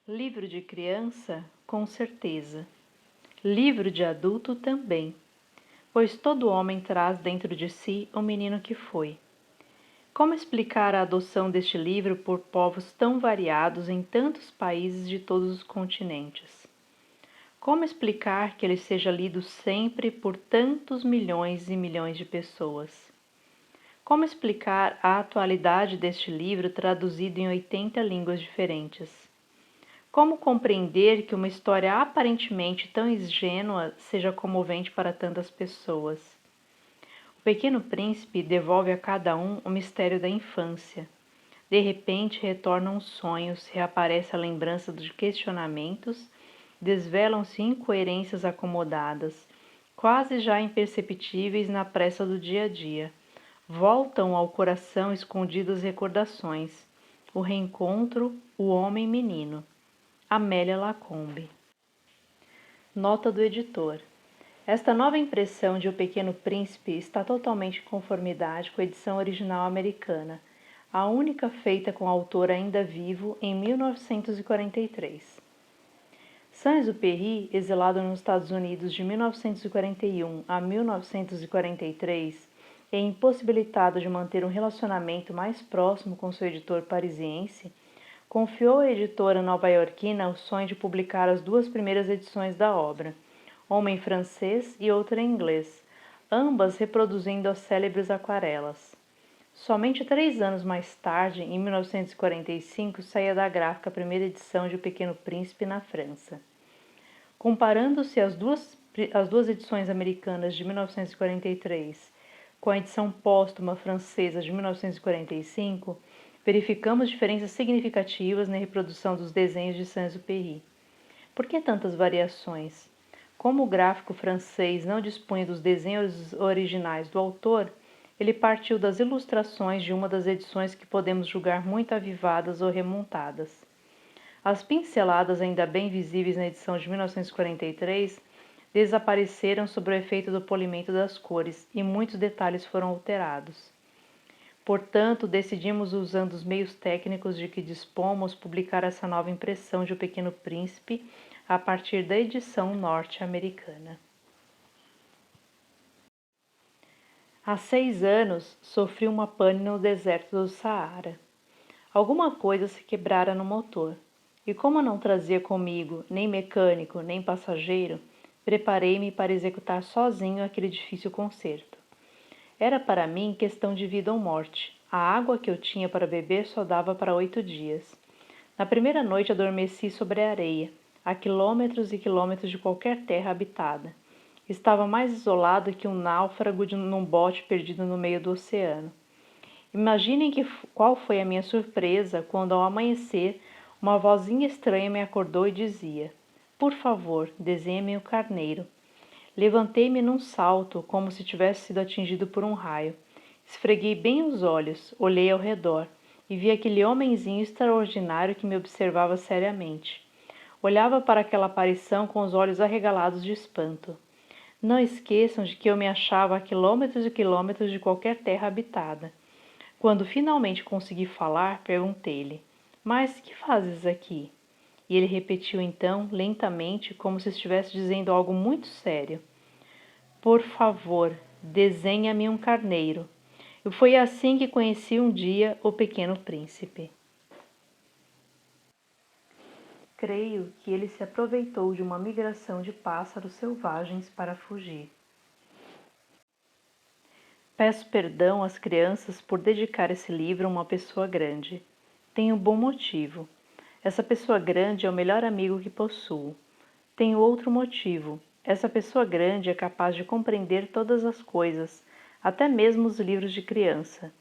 Livro de criança, com certeza. Livro de adulto também, pois todo homem traz dentro de si o menino que foi. Como explicar a adoção deste livro por povos tão variados em tantos países de todos os continentes? Como explicar que ele seja lido sempre por tantos milhões e milhões de pessoas? Como explicar a atualidade deste livro traduzido em 80 línguas diferentes? Como compreender que uma história aparentemente tão ingênua seja comovente para tantas pessoas? O Pequeno Príncipe devolve a cada um o mistério da infância. De repente retornam os sonhos, reaparece a lembrança de questionamentos, desvelam-se incoerências acomodadas, quase já imperceptíveis na pressa do dia a dia. Voltam ao coração escondidas recordações, o reencontro, o homem menino. Amélia Lacombe. Nota do editor. Esta nova impressão de O Pequeno Príncipe está totalmente em conformidade com a edição original americana, a única feita com o autor ainda vivo em 1943. Saint-Exupéry, exilado nos Estados Unidos de 1941 a 1943 e impossibilitado de manter um relacionamento mais próximo com seu editor parisiense, confiou à editora nova-iorquina o sonho de publicar as duas primeiras edições da obra, uma em francês e outra em inglês, ambas reproduzindo as célebres aquarelas. Somente 3 anos mais tarde, em 1945, saía da gráfica a primeira edição de O Pequeno Príncipe na França. Comparando-se as duas edições americanas de 1943 com a edição póstuma francesa de 1945, verificamos diferenças significativas na reprodução dos desenhos de Saint-Exupéry. Por que tantas variações? Como o gráfico francês não dispunha dos desenhos originais do autor, ele partiu das ilustrações de uma das edições que podemos julgar muito avivadas ou remontadas. As pinceladas ainda bem visíveis na edição de 1943 desapareceram sob o efeito do polimento das cores e muitos detalhes foram alterados. Portanto, decidimos, usando os meios técnicos de que dispomos, publicar essa nova impressão de O Pequeno Príncipe a partir da edição norte-americana. Há 6 anos, sofri uma pane no deserto do Saara. Alguma coisa se quebrara no motor, e como não trazia comigo nem mecânico nem passageiro, preparei-me para executar sozinho aquele difícil conserto. Era para mim questão de vida ou morte. A água que eu tinha para beber só dava para 8 dias. Na primeira noite adormeci sobre a areia, a quilômetros e quilômetros de qualquer terra habitada. Estava mais isolado que um náufrago num bote perdido no meio do oceano. Imaginem qual foi a minha surpresa quando, ao amanhecer, uma vozinha estranha me acordou e dizia: "Por favor, desenhe-me o carneiro." Levantei-me num salto, como se tivesse sido atingido por um raio. Esfreguei bem os olhos, olhei ao redor e vi aquele homenzinho extraordinário que me observava seriamente. Olhava para aquela aparição com os olhos arregalados de espanto. Não esqueçam de que eu me achava a quilômetros e quilômetros de qualquer terra habitada. Quando finalmente consegui falar, perguntei-lhe: "Mas que fazes aqui?" E ele repetiu então, lentamente, como se estivesse dizendo algo muito sério: "Por favor, desenha-me um carneiro." E foi assim que conheci um dia o Pequeno Príncipe. Creio que ele se aproveitou de uma migração de pássaros selvagens para fugir. Peço perdão às crianças por dedicar esse livro a uma pessoa grande. Tenho bom motivo. Essa pessoa grande é o melhor amigo que possuo. Tenho outro motivo. Essa pessoa grande é capaz de compreender todas as coisas, até mesmo os livros de criança.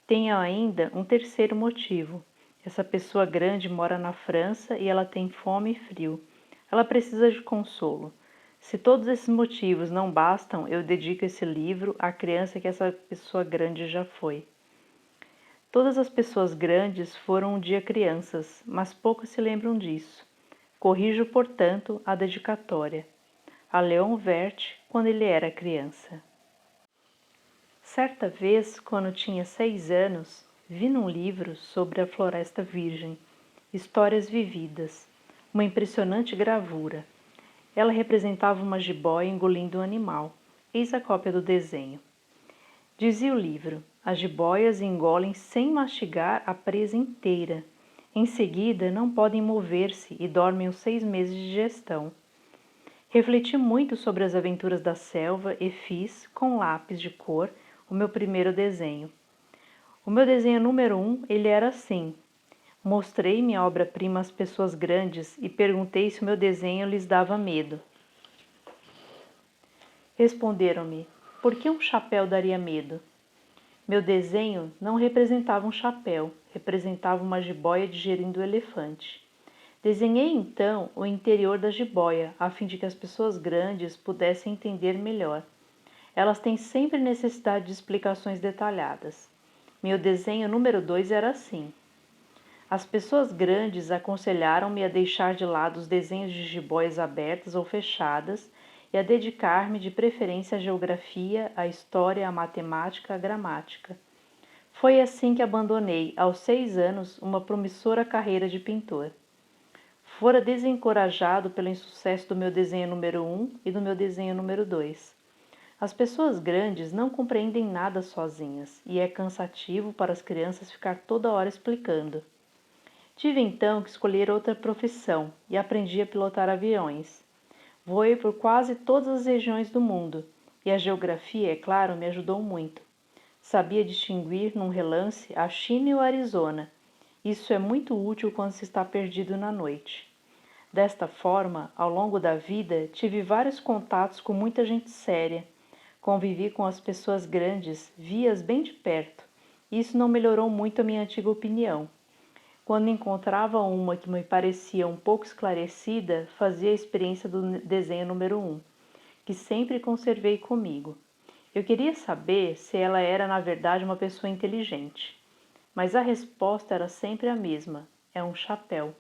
Tenho ainda um terceiro motivo. Essa pessoa grande mora na França e ela tem fome e frio. Ela precisa de consolo. Se todos esses motivos não bastam, eu dedico esse livro à criança que essa pessoa grande já foi. Todas as pessoas grandes foram um dia crianças, mas poucos se lembram disso. Corrijo, portanto, a dedicatória. A Léon Wert, quando ele era criança. Certa vez, quando tinha 6 anos, vi num livro sobre a Floresta Virgem, Histórias Vividas, uma impressionante gravura. Ela representava uma jiboia engolindo um animal. Eis a cópia do desenho. Dizia o livro: as jiboias engolem sem mastigar a presa inteira. Em seguida, não podem mover-se e dormem os 6 meses de gestão. Refleti muito sobre as aventuras da selva e fiz, com lápis de cor, o meu primeiro desenho. O meu desenho número 1, ele era assim. Mostrei minha obra-prima às pessoas grandes e perguntei se o meu desenho lhes dava medo. Responderam-me: por que um chapéu daria medo? Meu desenho não representava um chapéu, representava uma jiboia digerindo o elefante. Desenhei então o interior da jiboia, a fim de que as pessoas grandes pudessem entender melhor. Elas têm sempre necessidade de explicações detalhadas. Meu desenho número 2 era assim. As pessoas grandes aconselharam-me a deixar de lado os desenhos de jiboias abertas ou fechadas e a dedicar-me de preferência à geografia, à história, à matemática, à gramática. Foi assim que abandonei, aos 6 anos, uma promissora carreira de pintor. Fora desencorajado pelo insucesso do meu desenho número 1 e do meu desenho número 2. As pessoas grandes não compreendem nada sozinhas e é cansativo para as crianças ficar toda hora explicando. Tive então que escolher outra profissão e aprendi a pilotar aviões. Voei por quase todas as regiões do mundo e a geografia, é claro, me ajudou muito. Sabia distinguir num relance a China e o Arizona. Isso é muito útil quando se está perdido na noite. Desta forma, ao longo da vida, tive vários contatos com muita gente séria. Convivi com as pessoas grandes, vi-as bem de perto. Isso não melhorou muito a minha antiga opinião. Quando encontrava uma que me parecia um pouco esclarecida, fazia a experiência do desenho número 1, que sempre conservei comigo. Eu queria saber se ela era na verdade uma pessoa inteligente, mas a resposta era sempre a mesma: é um chapéu.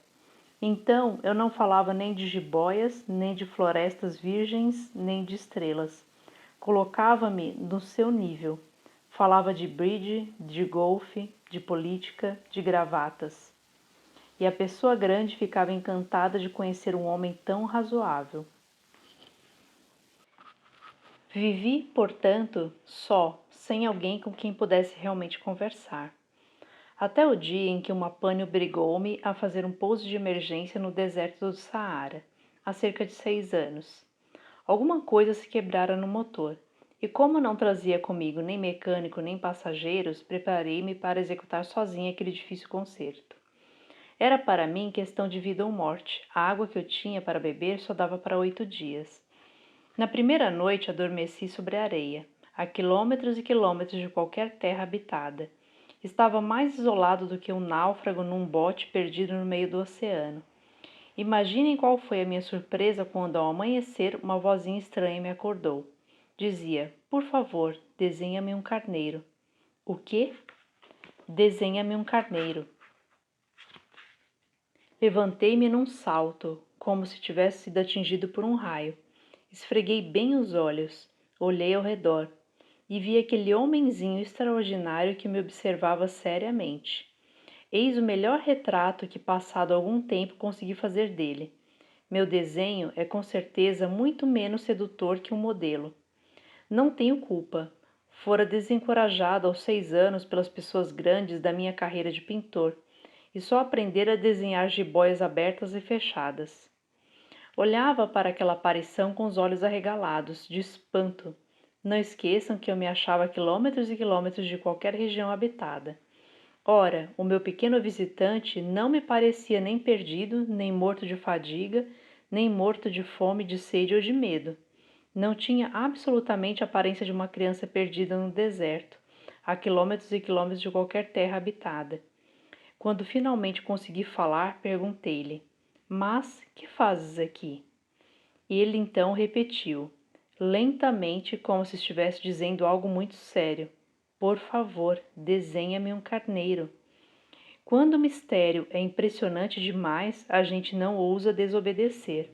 Então eu não falava nem de jiboias, nem de florestas virgens, nem de estrelas. Colocava-me no seu nível. Falava de bridge, de golfe, de política, de gravatas. E a pessoa grande ficava encantada de conhecer um homem tão razoável. Vivi, portanto, só, sem alguém com quem pudesse realmente conversar. Até o dia em que uma pane obrigou-me a fazer um pouso de emergência no deserto do Saara, há cerca de 6 anos. Alguma coisa se quebrara no motor, e como não trazia comigo nem mecânico nem passageiros, preparei-me para executar sozinha aquele difícil conserto. Era para mim questão de vida ou morte. A água que eu tinha para beber só dava para 8 dias. Na primeira noite adormeci sobre a areia, a quilômetros e quilômetros de qualquer terra habitada. Estava mais isolado do que um náufrago num bote perdido no meio do oceano. Imaginem qual foi a minha surpresa quando, ao amanhecer, uma vozinha estranha me acordou. Dizia: por favor, desenha-me um carneiro. O quê? Desenha-me um carneiro. Levantei-me num salto, como se tivesse sido atingido por um raio. Esfreguei bem os olhos, olhei ao redor e vi aquele homenzinho extraordinário que me observava seriamente. Eis o melhor retrato que, passado algum tempo, consegui fazer dele. Meu desenho é com certeza muito menos sedutor que um modelo. Não tenho culpa. Fora desencorajado aos 6 anos pelas pessoas grandes da minha carreira de pintor e só aprender a desenhar jiboias abertas e fechadas. Olhava para aquela aparição com os olhos arregalados, de espanto. Não esqueçam que eu me achava a quilômetros e quilômetros de qualquer região habitada. Ora, o meu pequeno visitante não me parecia nem perdido, nem morto de fadiga, nem morto de fome, de sede ou de medo. Não tinha absolutamente a aparência de uma criança perdida no deserto, a quilômetros e quilômetros de qualquer terra habitada. Quando finalmente consegui falar, perguntei-lhe: mas que fazes aqui? Ele então repetiu, lentamente, como se estivesse dizendo algo muito sério: por favor, desenha-me um carneiro. Quando o mistério é impressionante demais, a gente não ousa desobedecer.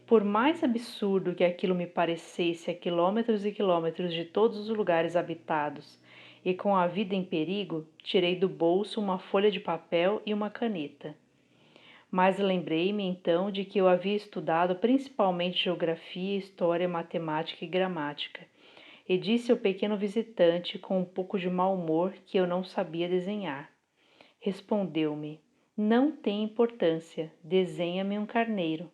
Por mais absurdo que aquilo me parecesse a quilômetros e quilômetros de todos os lugares habitados, e com a vida em perigo, tirei do bolso uma folha de papel e uma caneta. Mas lembrei-me então de que eu havia estudado principalmente geografia, história, matemática e gramática, e disse ao pequeno visitante, com um pouco de mau humor, que eu não sabia desenhar. Respondeu-me: Não tem importância, desenha-me um carneiro.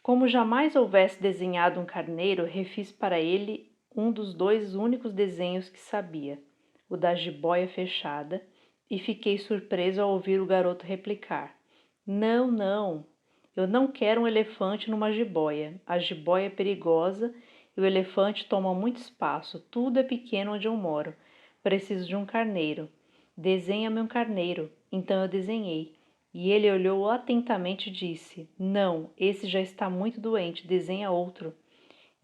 Como jamais houvesse desenhado um carneiro, refiz para ele um dos dois únicos desenhos que sabia, o da jiboia fechada, e fiquei surpreso ao ouvir o garoto replicar: Não, não, eu não quero um elefante numa jiboia. A jiboia é perigosa e o elefante toma muito espaço. Tudo é pequeno onde eu moro. Preciso de um carneiro. Desenha-me um carneiro. Então eu desenhei. E ele olhou atentamente e disse: Não, esse já está muito doente, desenha outro.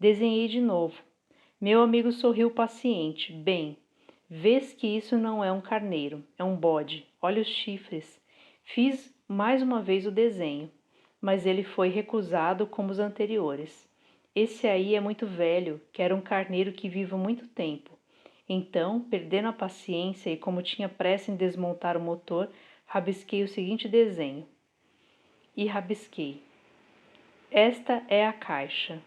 Desenhei de novo. Meu amigo sorriu paciente. Bem, vês que isso não é um carneiro, é um bode. Olha os chifres. Fiz mais uma vez o desenho, mas ele foi recusado como os anteriores. Esse aí é muito velho, quero um carneiro que viva muito tempo. Então, perdendo a paciência e como tinha pressa em desmontar o motor, rabisquei o seguinte desenho. E rabisquei: Esta é a caixa.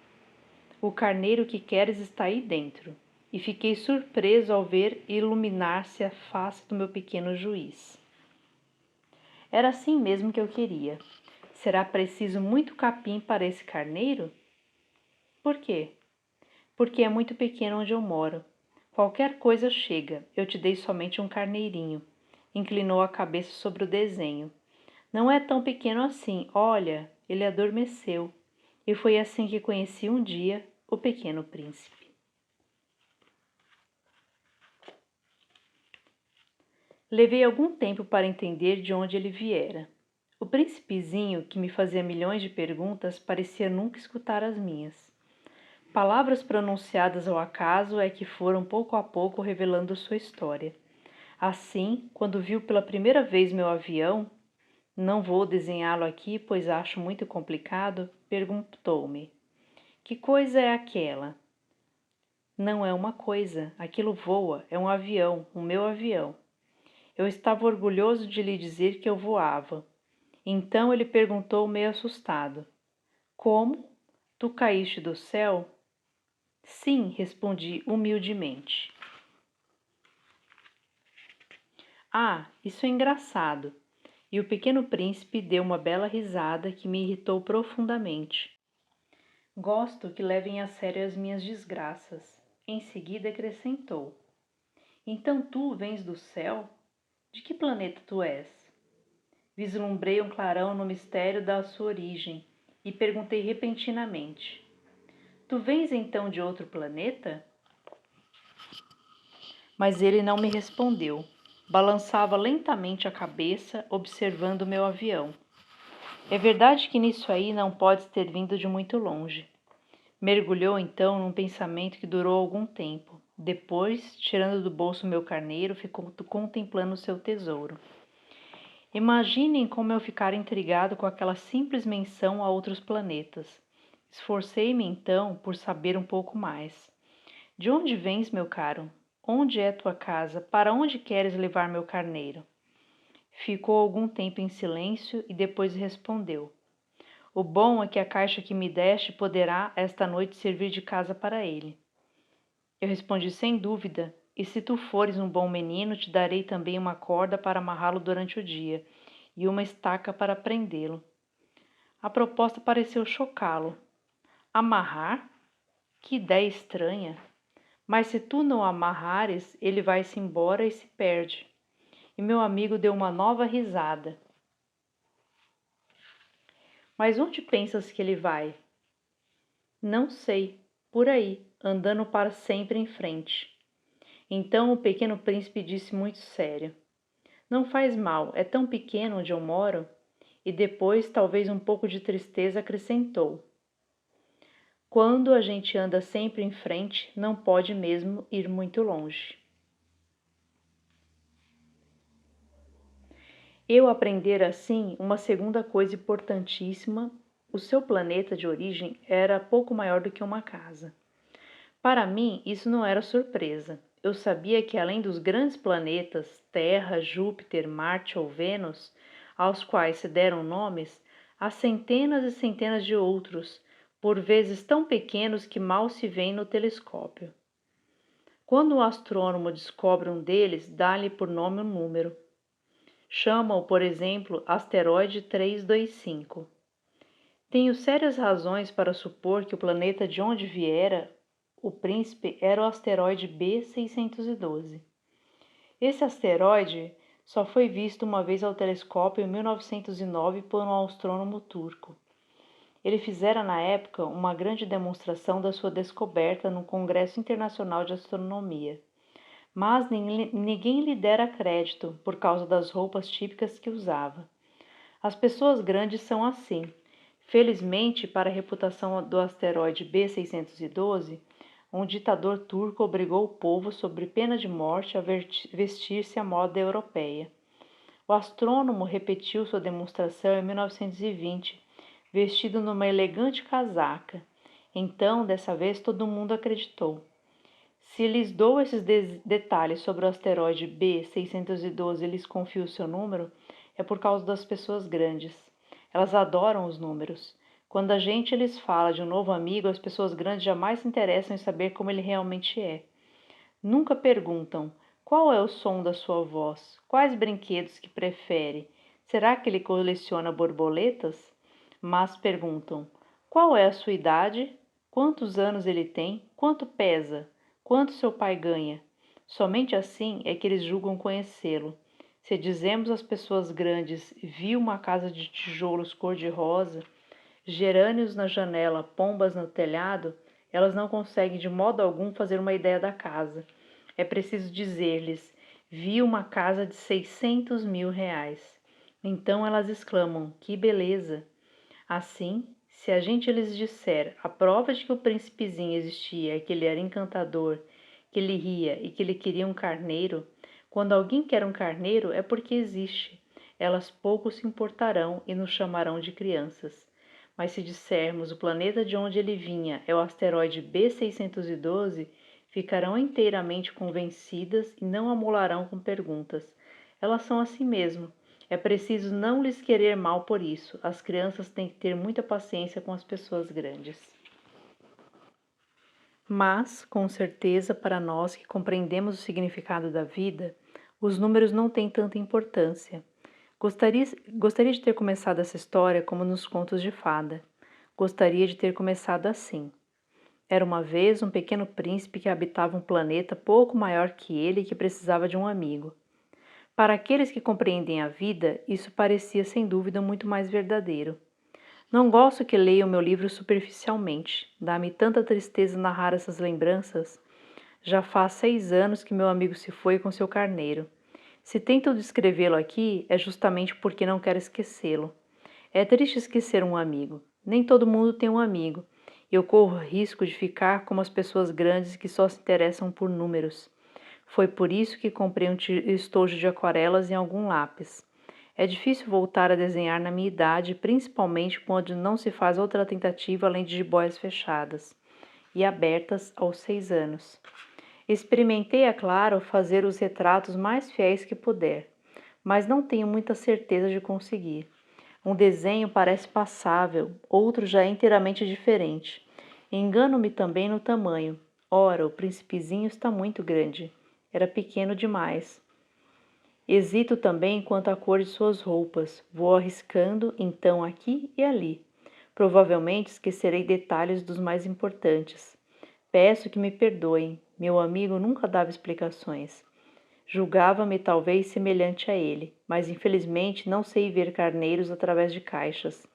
O carneiro que queres está aí dentro. E fiquei surpreso ao ver iluminar-se a face do meu pequeno juiz. Era assim mesmo que eu queria. Será preciso muito capim para esse carneiro? Por quê? Porque é muito pequeno onde eu moro. Qualquer coisa chega, eu te dei somente um carneirinho. Inclinou a cabeça sobre o desenho. Não é tão pequeno assim, olha, ele adormeceu. E foi assim que conheci um dia o Pequeno Príncipe. Levei algum tempo para entender de onde ele viera. O príncipezinho, que me fazia milhões de perguntas, parecia nunca escutar as minhas. Palavras pronunciadas ao acaso é que foram pouco a pouco revelando sua história. Assim, quando viu pela primeira vez meu avião, não vou desenhá-lo aqui, pois acho muito complicado, perguntou-me: Que coisa é aquela? Não é uma coisa, aquilo voa, é um avião, o meu avião. Eu estava orgulhoso de lhe dizer que eu voava. Então ele perguntou meio assustado: Como? Tu caíste do céu? Sim, respondi humildemente. Ah, isso é engraçado. E o pequeno príncipe deu uma bela risada que me irritou profundamente. Gosto que levem a sério as minhas desgraças. Em seguida acrescentou: Então tu vens do céu? De que planeta tu és? Vislumbrei um clarão no mistério da sua origem e perguntei repentinamente: Tu vens então de outro planeta? Mas ele não me respondeu. Balançava lentamente a cabeça, observando o meu avião. É verdade que nisso aí não podes ter vindo de muito longe. Mergulhou então num pensamento que durou algum tempo. Depois, tirando do bolso meu carneiro, ficou contemplando seu tesouro. Imaginem como eu ficara intrigado com aquela simples menção a outros planetas. Esforcei-me então por saber um pouco mais. De onde vens, meu caro? Onde é tua casa? Para onde queres levar meu carneiro? Ficou algum tempo em silêncio e depois respondeu: O bom é que a caixa que me deste poderá esta noite servir de casa para ele. Eu respondi sem dúvida, e se tu fores um bom menino, te darei também uma corda para amarrá-lo durante o dia e uma estaca para prendê-lo. A proposta pareceu chocá-lo. Amarrar? Que ideia estranha! Mas se tu não amarrares, ele vai-se embora e se perde. E meu amigo deu uma nova risada. Mas onde pensas que ele vai? Não sei, por aí, andando para sempre em frente. Então o pequeno príncipe disse muito sério: Não faz mal, é tão pequeno onde eu moro. E depois, talvez um pouco de tristeza, acrescentou: Quando a gente anda sempre em frente, não pode mesmo ir muito longe. Eu aprender assim uma segunda coisa importantíssima: o seu planeta de origem era pouco maior do que uma casa. Para mim, isso não era surpresa. eu sabia que além dos grandes planetas, Terra, Júpiter, Marte ou Vênus, aos quais se deram nomes, há centenas e centenas de outros, por vezes tão pequenos que mal se veem no telescópio. Quando o astrônomo descobre um deles, dá-lhe por nome um número. Chama-o, por exemplo, asteroide 325. Tenho sérias razões para supor que o planeta de onde viera o príncipe era o asteroide B612. Esse asteroide só foi visto uma vez ao telescópio em 1909 por um astrônomo turco. Ele fizera na época uma grande demonstração da sua descoberta no Congresso Internacional de Astronomia, mas ninguém lhe dera crédito por causa das roupas típicas que usava. As pessoas grandes são assim. Felizmente, para a reputação do asteroide B612, um ditador turco obrigou o povo, sob pena de morte, a vestir-se à moda europeia. O astrônomo repetiu sua demonstração em 1920, vestido numa elegante casaca. Então, dessa vez, todo mundo acreditou. Se lhes dou esses detalhes sobre o asteroide B612 e lhes confio o seu número, é por causa das pessoas grandes. Elas adoram os números. Quando a gente lhes fala de um novo amigo, as pessoas grandes jamais se interessam em saber como ele realmente é. Nunca perguntam: qual é o som da sua voz? Quais brinquedos que prefere? Será que ele coleciona borboletas? Mas perguntam: qual é a sua idade? Quantos anos ele tem? Quanto pesa? Quanto seu pai ganha? Somente assim é que eles julgam conhecê-lo. Se dizemos às pessoas grandes: vi uma casa de tijolos cor-de-rosa, gerânios na janela, pombas no telhado, elas não conseguem de modo algum fazer uma ideia da casa. É preciso dizer-lhes: vi uma casa de 600 mil reais. Então elas exclamam: que beleza! Assim, se a gente lhes disser a prova de que o príncipezinho existia é que ele era encantador, que ele ria e que ele queria um carneiro, quando alguém quer um carneiro é porque existe. Elas pouco se importarão e nos chamarão de crianças. Mas se dissermos o planeta de onde ele vinha é o asteroide B612, ficarão inteiramente convencidas e não amolarão com perguntas. Elas são assim mesmo. É preciso não lhes querer mal por isso. As crianças têm que ter muita paciência com as pessoas grandes. Mas, com certeza, para nós que compreendemos o significado da vida, os números não têm tanta importância. Gostaria de ter começado essa história como nos contos de fada. Gostaria de ter começado assim. Era uma vez um pequeno príncipe que habitava um planeta pouco maior que ele e que precisava de um amigo. Para aqueles que compreendem a vida, isso parecia sem dúvida muito mais verdadeiro. Não gosto que leiam meu livro superficialmente. Dá-me tanta tristeza narrar essas lembranças. Já faz 6 anos que meu amigo se foi com seu carneiro. Se tento descrevê-lo aqui, é justamente porque não quero esquecê-lo. É triste esquecer um amigo. Nem todo mundo tem um amigo. Eu corro risco de ficar como as pessoas grandes que só se interessam por números. Foi por isso que comprei um estojo de aquarelas e algum lápis. É difícil voltar a desenhar na minha idade, principalmente quando não se faz outra tentativa além de jiboias fechadas e abertas aos 6 anos. Experimentei, é claro, fazer os retratos mais fiéis que puder, mas não tenho muita certeza de conseguir. Um desenho parece passável, outro já é inteiramente diferente. Engano-me também no tamanho. Ora, o príncipezinho está muito grande. Era pequeno demais. Hesito também quanto à cor de suas roupas. Vou arriscando, então, aqui e ali. Provavelmente esquecerei detalhes dos mais importantes. Peço que me perdoem. Meu amigo nunca dava explicações. Julgava-me talvez semelhante a ele, mas infelizmente não sei ver carneiros através de caixas.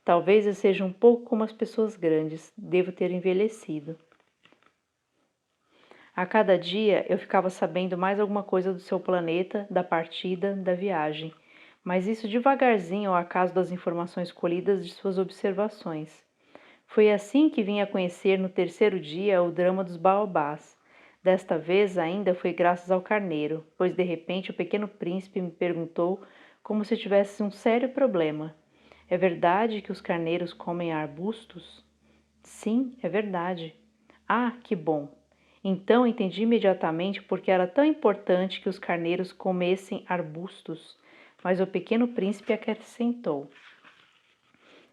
Talvez eu seja um pouco como as pessoas grandes. Devo ter envelhecido. A cada dia eu ficava sabendo mais alguma coisa do seu planeta, da partida, da viagem, mas isso devagarzinho ao acaso das informações colhidas de suas observações. Foi assim que vim a conhecer no terceiro dia o drama dos baobás. Desta vez ainda foi graças ao carneiro, pois de repente o pequeno príncipe me perguntou como se tivesse um sério problema. É verdade que os carneiros comem arbustos? Sim, é verdade. Ah, que bom! Então entendi imediatamente porque era tão importante que os carneiros comessem arbustos, mas o pequeno príncipe acrescentou: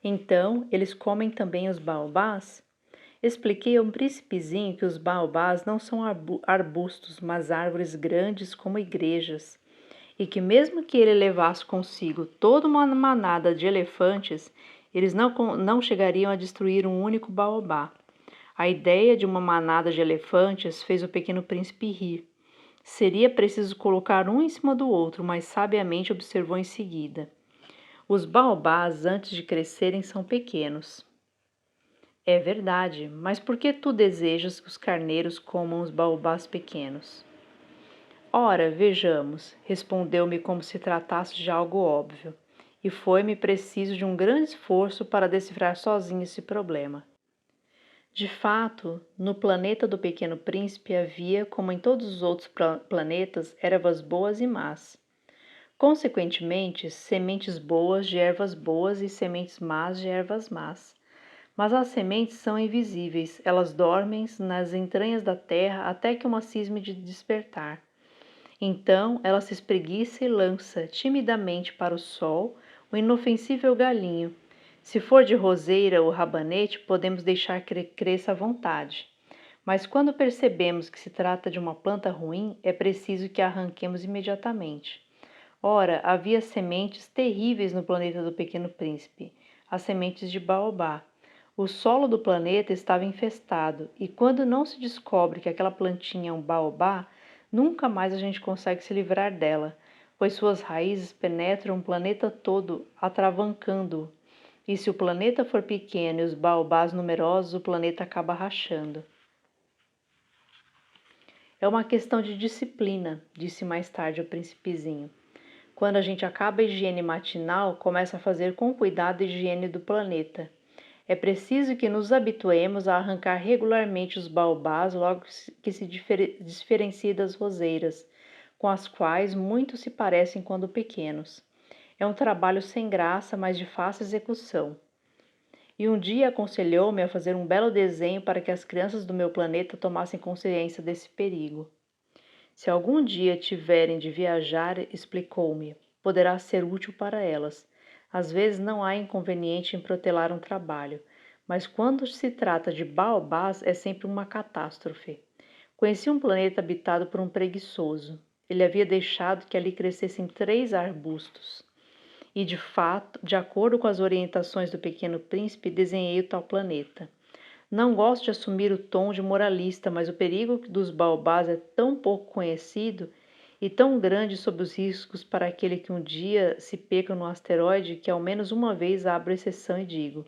então, eles comem também os baobás? Expliquei a um príncipezinho que os baobás não são arbustos, mas árvores grandes como igrejas, e que mesmo que ele levasse consigo toda uma manada de elefantes, eles não chegariam a destruir um único baobá. A ideia de uma manada de elefantes fez o pequeno príncipe rir. Seria preciso colocar um em cima do outro, mas sabiamente observou em seguida: os baobás, antes de crescerem, são pequenos. É verdade, mas por que tu desejas que os carneiros comam os baobás pequenos? Ora, vejamos, respondeu-me como se tratasse de algo óbvio, e foi-me preciso de um grande esforço para decifrar sozinho esse problema. De fato, no planeta do Pequeno Príncipe havia, como em todos os outros planetas, ervas boas e más. Consequentemente, sementes boas de ervas boas e sementes más de ervas más. Mas as sementes são invisíveis, elas dormem nas entranhas da terra até que uma cisme de despertar. Então ela se espreguiça e lança timidamente para o sol o inofensível galinho. Se for de roseira ou rabanete, podemos deixar que cresça à vontade. Mas quando percebemos que se trata de uma planta ruim, é preciso que a arranquemos imediatamente. Ora, havia sementes terríveis no planeta do Pequeno Príncipe, as sementes de baobá. O solo do planeta estava infestado, e quando não se descobre que aquela plantinha é um baobá, nunca mais a gente consegue se livrar dela, pois suas raízes penetram o planeta todo, atravancando-o. E se o planeta for pequeno e os baobás numerosos, o planeta acaba rachando. É uma questão de disciplina, disse mais tarde o príncipezinho. Quando a gente acaba a higiene matinal, começa a fazer com cuidado a higiene do planeta. É preciso que nos habituemos a arrancar regularmente os baobás logo que se diferencie das roseiras, com as quais muitos se parecem quando pequenos. É um trabalho sem graça, mas de fácil execução. E um dia aconselhou-me a fazer um belo desenho para que as crianças do meu planeta tomassem consciência desse perigo. Se algum dia tiverem de viajar, explicou-me, poderá ser útil para elas. Às vezes não há inconveniente em protelar um trabalho, mas quando se trata de baobás é sempre uma catástrofe. Conheci um planeta habitado por um preguiçoso. Ele havia deixado que ali crescessem 3 arbustos. E de fato, de acordo com as orientações do Pequeno Príncipe, desenhei o tal planeta. Não gosto de assumir o tom de moralista, mas o perigo dos baobás é tão pouco conhecido e tão grande sob os riscos para aquele que um dia se peca no asteroide que ao menos uma vez abro exceção e digo: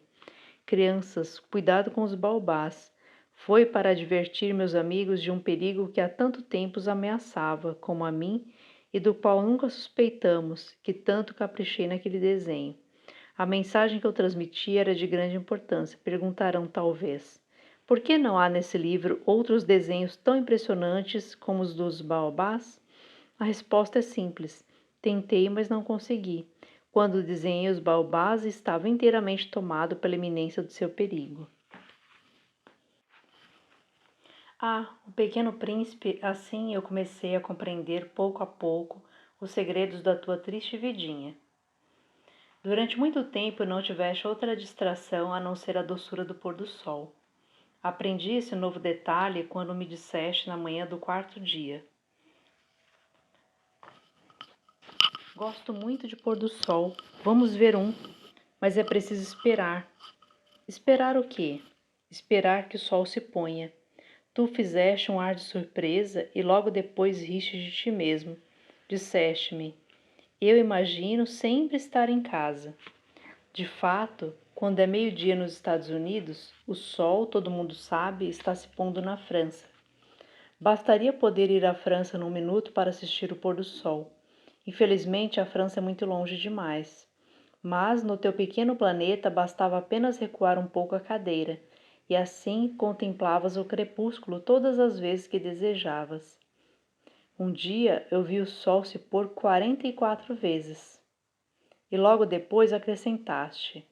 crianças, cuidado com os baobás. Foi para advertir meus amigos de um perigo que há tanto tempo os ameaçava, como a mim, e do qual nunca suspeitamos, que tanto caprichei naquele desenho. A mensagem que eu transmiti era de grande importância. Perguntarão, talvez, por que não há nesse livro outros desenhos tão impressionantes como os dos baobás? A resposta é simples. Tentei, mas não consegui. Quando desenhei os baobás, estava inteiramente tomado pela iminência do seu perigo. Ah, o pequeno príncipe, assim eu comecei a compreender pouco a pouco os segredos da tua triste vidinha. Durante muito tempo não tiveste outra distração a não ser a doçura do pôr do sol. Aprendi esse novo detalhe quando me disseste na manhã do 4º dia. Gosto muito de pôr do sol. Vamos ver um, mas é preciso esperar. Esperar o quê? Esperar que o sol se ponha. Tu fizeste um ar de surpresa e logo depois riste de ti mesmo. Disseste-me: eu imagino sempre estar em casa. De fato, quando é meio-dia nos Estados Unidos, o sol, todo mundo sabe, está se pondo na França. Bastaria poder ir à França num minuto para assistir o pôr do sol. Infelizmente, a França é muito longe demais. Mas no teu pequeno planeta bastava apenas recuar um pouco a cadeira, e assim contemplavas o crepúsculo todas as vezes que desejavas. Um dia eu vi o sol se pôr 44 vezes. E logo depois acrescentaste: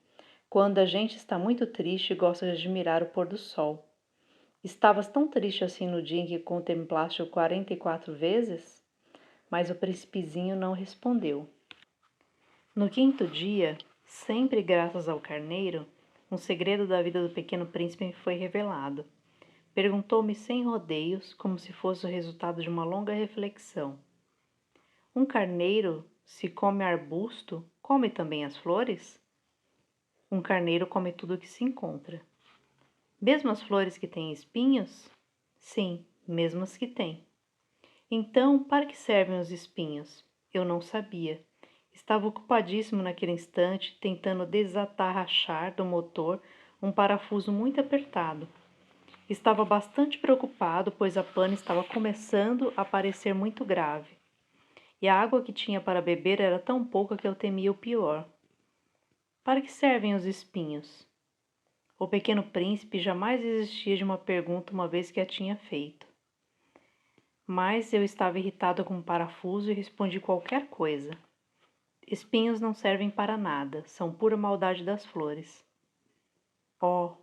quando a gente está muito triste, gosta de admirar o pôr do sol. Estavas tão triste assim no dia em que contemplaste-o 44 vezes? Mas o príncipezinho não respondeu. No quinto dia, sempre graças ao carneiro, um segredo da vida do pequeno príncipe me foi revelado. Perguntou-me sem rodeios, como se fosse o resultado de uma longa reflexão. Um carneiro, se come arbusto, come também as flores? Um carneiro come tudo o que se encontra. Mesmo as flores que têm espinhos? Sim, mesmo as que têm. Então, para que servem os espinhos? Eu não sabia. Estava ocupadíssimo naquele instante, tentando desatarrachar do motor um parafuso muito apertado. Estava bastante preocupado, pois a pane estava começando a parecer muito grave. E a água que tinha para beber era tão pouca que eu temia o pior. Para que servem os espinhos? O pequeno príncipe jamais desistia de uma pergunta uma vez que a tinha feito. Mas eu estava irritado com o parafuso e respondi qualquer coisa. Espinhos não servem para nada, são pura maldade das flores. Oh!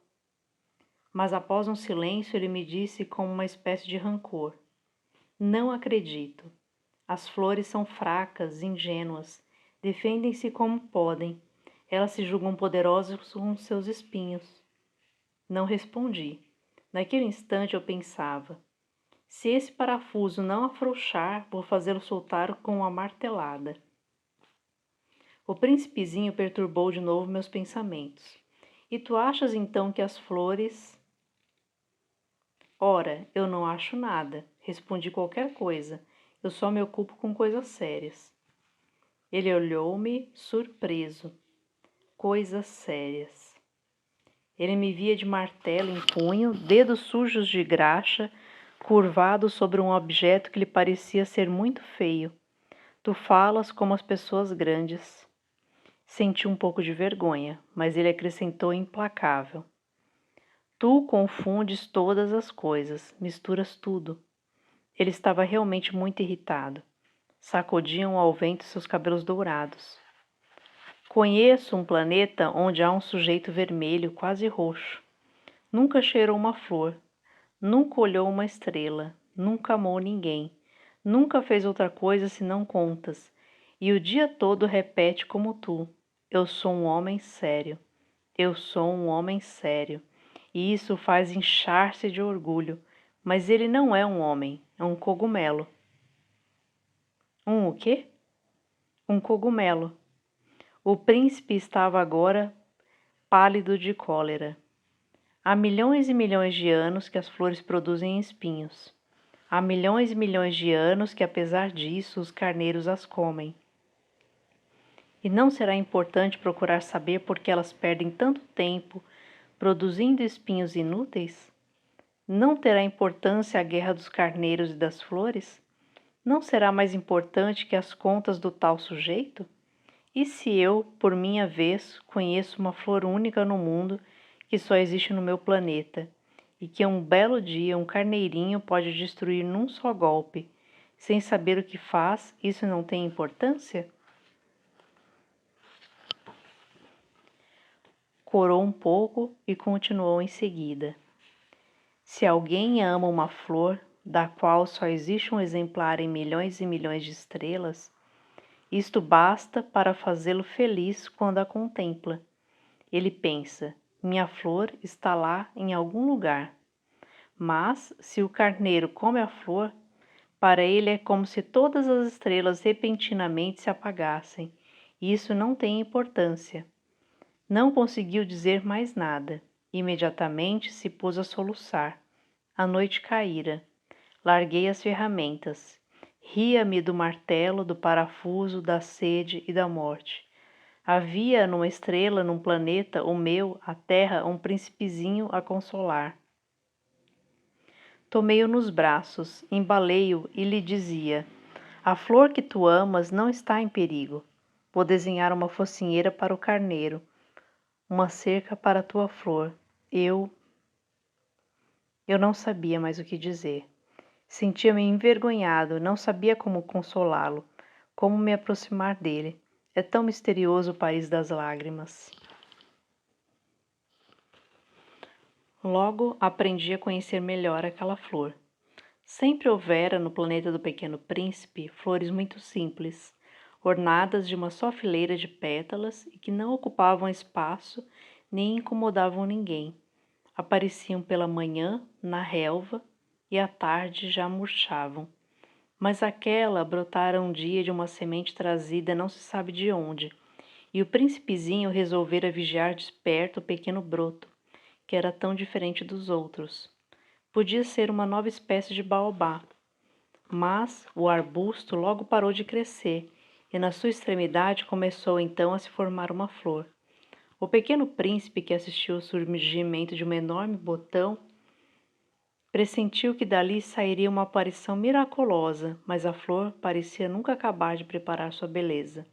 Mas após um silêncio ele me disse com uma espécie de rancor. Não acredito. As flores são fracas, ingênuas, defendem-se como podem. Elas se julgam poderosas com seus espinhos. Não respondi. Naquele instante eu pensava: se esse parafuso não afrouxar, vou fazê-lo soltar com uma martelada. O príncipezinho perturbou de novo meus pensamentos. E tu achas então que as flores... Ora, eu não acho nada. Respondi qualquer coisa. Eu só me ocupo com coisas sérias. Ele olhou-me, surpreso. Coisas sérias. Ele me via de martelo em punho, dedos sujos de graxa, curvado sobre um objeto que lhe parecia ser muito feio. Tu falas como as pessoas grandes. Senti um pouco de vergonha, mas ele acrescentou implacável. Tu confundes todas as coisas, misturas tudo. Ele estava realmente muito irritado. Sacudiam ao vento seus cabelos dourados. Conheço um planeta onde há um sujeito vermelho, quase roxo. Nunca cheirou uma flor, nunca olhou uma estrela, nunca amou ninguém, nunca fez outra coisa senão contas, e o dia todo repete como tu: eu sou um homem sério, eu sou um homem sério. E isso o faz inchar-se de orgulho, mas ele não é um homem, é um cogumelo. O quê? Um cogumelo. O príncipe estava agora pálido de cólera. Há milhões e milhões de anos que as flores produzem espinhos. Há milhões e milhões de anos que, apesar disso, os carneiros as comem. E não será importante procurar saber por que elas perdem tanto tempo produzindo espinhos inúteis? Não terá importância a guerra dos carneiros e das flores? Não será mais importante que as contas do tal sujeito? E se eu, por minha vez, conheço uma flor única no mundo que só existe no meu planeta, e que um belo dia um carneirinho pode destruir num só golpe, sem saber o que faz, isso não tem importância? Corou um pouco e continuou em seguida. Se alguém ama uma flor, da qual só existe um exemplar em milhões e milhões de estrelas, isto basta para fazê-lo feliz quando a contempla. Ele pensa: minha flor está lá em algum lugar. Mas, se o carneiro come a flor, para ele é como se todas as estrelas repentinamente se apagassem. E isso não tem importância. Não conseguiu dizer mais nada. Imediatamente se pôs a soluçar. A noite caíra. Larguei as ferramentas. Ria-me do martelo, do parafuso, da sede e da morte. Havia numa estrela, num planeta, o meu, a terra, um príncipezinho a consolar. Tomei-o nos braços, embalei-o e lhe dizia: a flor que tu amas não está em perigo. Vou desenhar uma focinheira para o carneiro, uma cerca para a tua flor. Eu não sabia mais o que dizer. Sentia-me envergonhado, não sabia como consolá-lo, como me aproximar dele. É tão misterioso o país das lágrimas. Logo aprendi a conhecer melhor aquela flor. Sempre houvera no planeta do Pequeno Príncipe flores muito simples, ornadas de uma só fileira de pétalas e que não ocupavam espaço nem incomodavam ninguém. Apareciam pela manhã na relva e à tarde já murchavam. Mas aquela brotara um dia de uma semente trazida não se sabe de onde, e o príncipezinho resolvera vigiar de perto o pequeno broto, que era tão diferente dos outros. Podia ser uma nova espécie de baobá, mas o arbusto logo parou de crescer e na sua extremidade começou então a se formar uma flor. O pequeno príncipe, que assistiu ao surgimento de um enorme botão, pressentiu que dali sairia uma aparição miraculosa, mas a flor parecia nunca acabar de preparar sua beleza.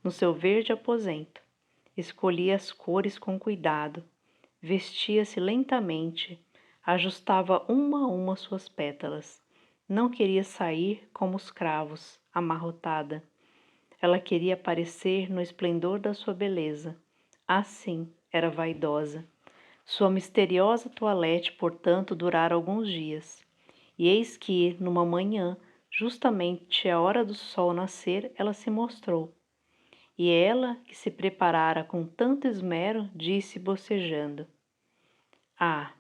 No seu verde aposento, escolhia as cores com cuidado, vestia-se lentamente, ajustava uma a uma suas pétalas. Não queria sair como os cravos, amarrotada. Ela queria aparecer no esplendor da sua beleza. Assim, era vaidosa. Sua misteriosa toilette, portanto, durara alguns dias. E eis que, numa manhã, justamente à hora do sol nascer, ela se mostrou. E ela, que se preparara com tanto esmero, disse bocejando: Ah,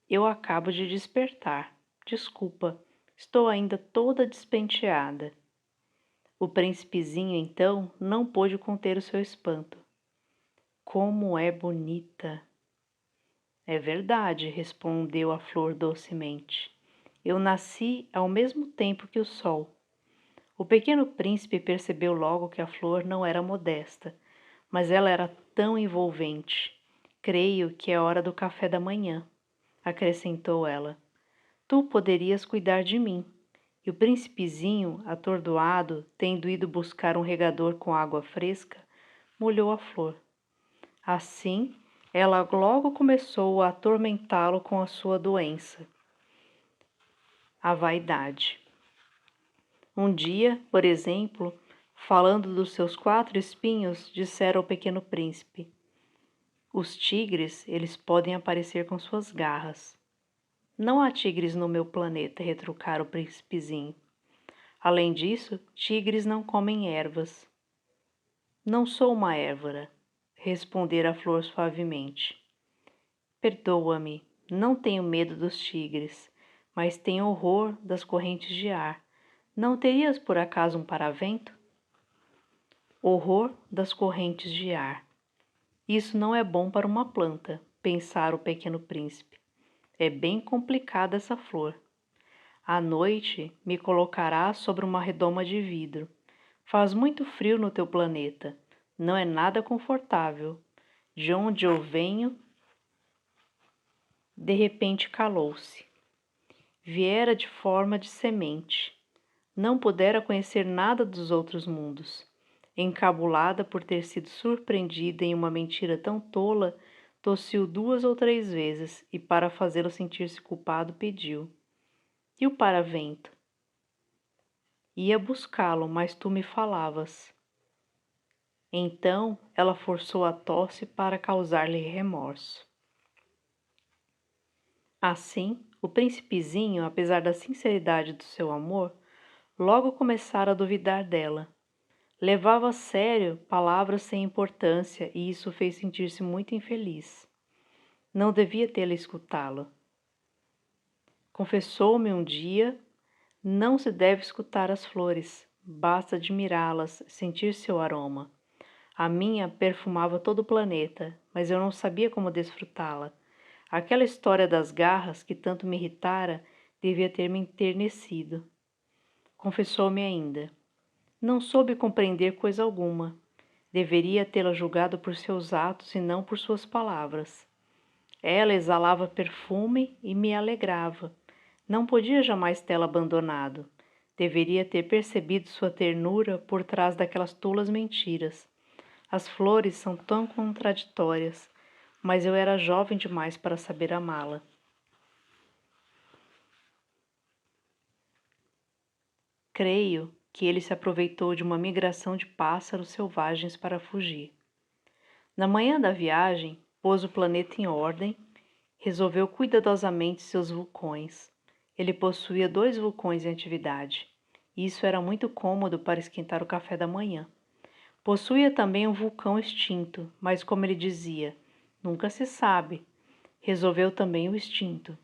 eu acabo de despertar. Desculpa, estou ainda toda despenteada. O príncipezinho, então, não pôde conter o seu espanto. Como é bonita! É verdade, respondeu a flor docemente. Eu nasci ao mesmo tempo que o sol. O pequeno príncipe percebeu logo que a flor não era modesta, mas ela era tão envolvente. Creio que é hora do café da manhã, acrescentou ela. Tu poderias cuidar de mim. E o príncipezinho, atordoado, tendo ido buscar um regador com água fresca, molhou a flor. Assim, ela logo começou a atormentá-lo com a sua doença, a vaidade. Um dia, por exemplo, falando dos seus 4 espinhos, dissera ao pequeno príncipe: Os tigres, eles podem aparecer com suas garras. Não há tigres no meu planeta, retrucara o príncipezinho. Além disso, tigres não comem ervas. Não sou uma érvora, respondera a flor suavemente. Perdoa-me, não tenho medo dos tigres, mas tenho horror das correntes de ar. Não terias por acaso um paravento? Horror das correntes de ar. Isso não é bom para uma planta, pensara o pequeno príncipe. É bem complicada essa flor. À noite me colocarás sobre uma redoma de vidro. Faz muito frio no teu planeta. Não é nada confortável. De onde eu venho, de repente calou-se. Viera de forma de semente. Não pudera conhecer nada dos outros mundos. Encabulada por ter sido surpreendida em uma mentira tão tola, tossiu 2 ou 3 vezes e, para fazê-lo sentir-se culpado, pediu: E o paravento? Ia buscá-lo, mas tu me falavas. Então ela forçou a tosse para causar-lhe remorso. Assim, o príncipezinho, apesar da sinceridade do seu amor, logo começara a duvidar dela. Levava a sério palavras sem importância e isso o fez sentir-se muito infeliz. Não devia tê-la escutá-lo. Confessou-me um dia: não se deve escutar as flores, basta admirá-las, sentir seu aroma. A minha perfumava todo o planeta, mas eu não sabia como desfrutá-la. Aquela história das garras que tanto me irritara devia ter me enternecido. Confessou-me ainda: não soube compreender coisa alguma. Deveria tê-la julgado por seus atos e não por suas palavras. Ela exalava perfume e me alegrava. Não podia jamais tê-la abandonado. Deveria ter percebido sua ternura por trás daquelas tolas mentiras. As flores são tão contraditórias, mas eu era jovem demais para saber amá-la. Creio que ele se aproveitou de uma migração de pássaros selvagens para fugir. Na manhã da viagem, pôs o planeta em ordem Resolveu cuidadosamente seus vulcões. Ele possuía 2 vulcões em atividade. Isso era muito cômodo para esquentar o café da manhã. Possuía também um vulcão extinto, mas como ele dizia, nunca se sabe. Resolveu também o extinto.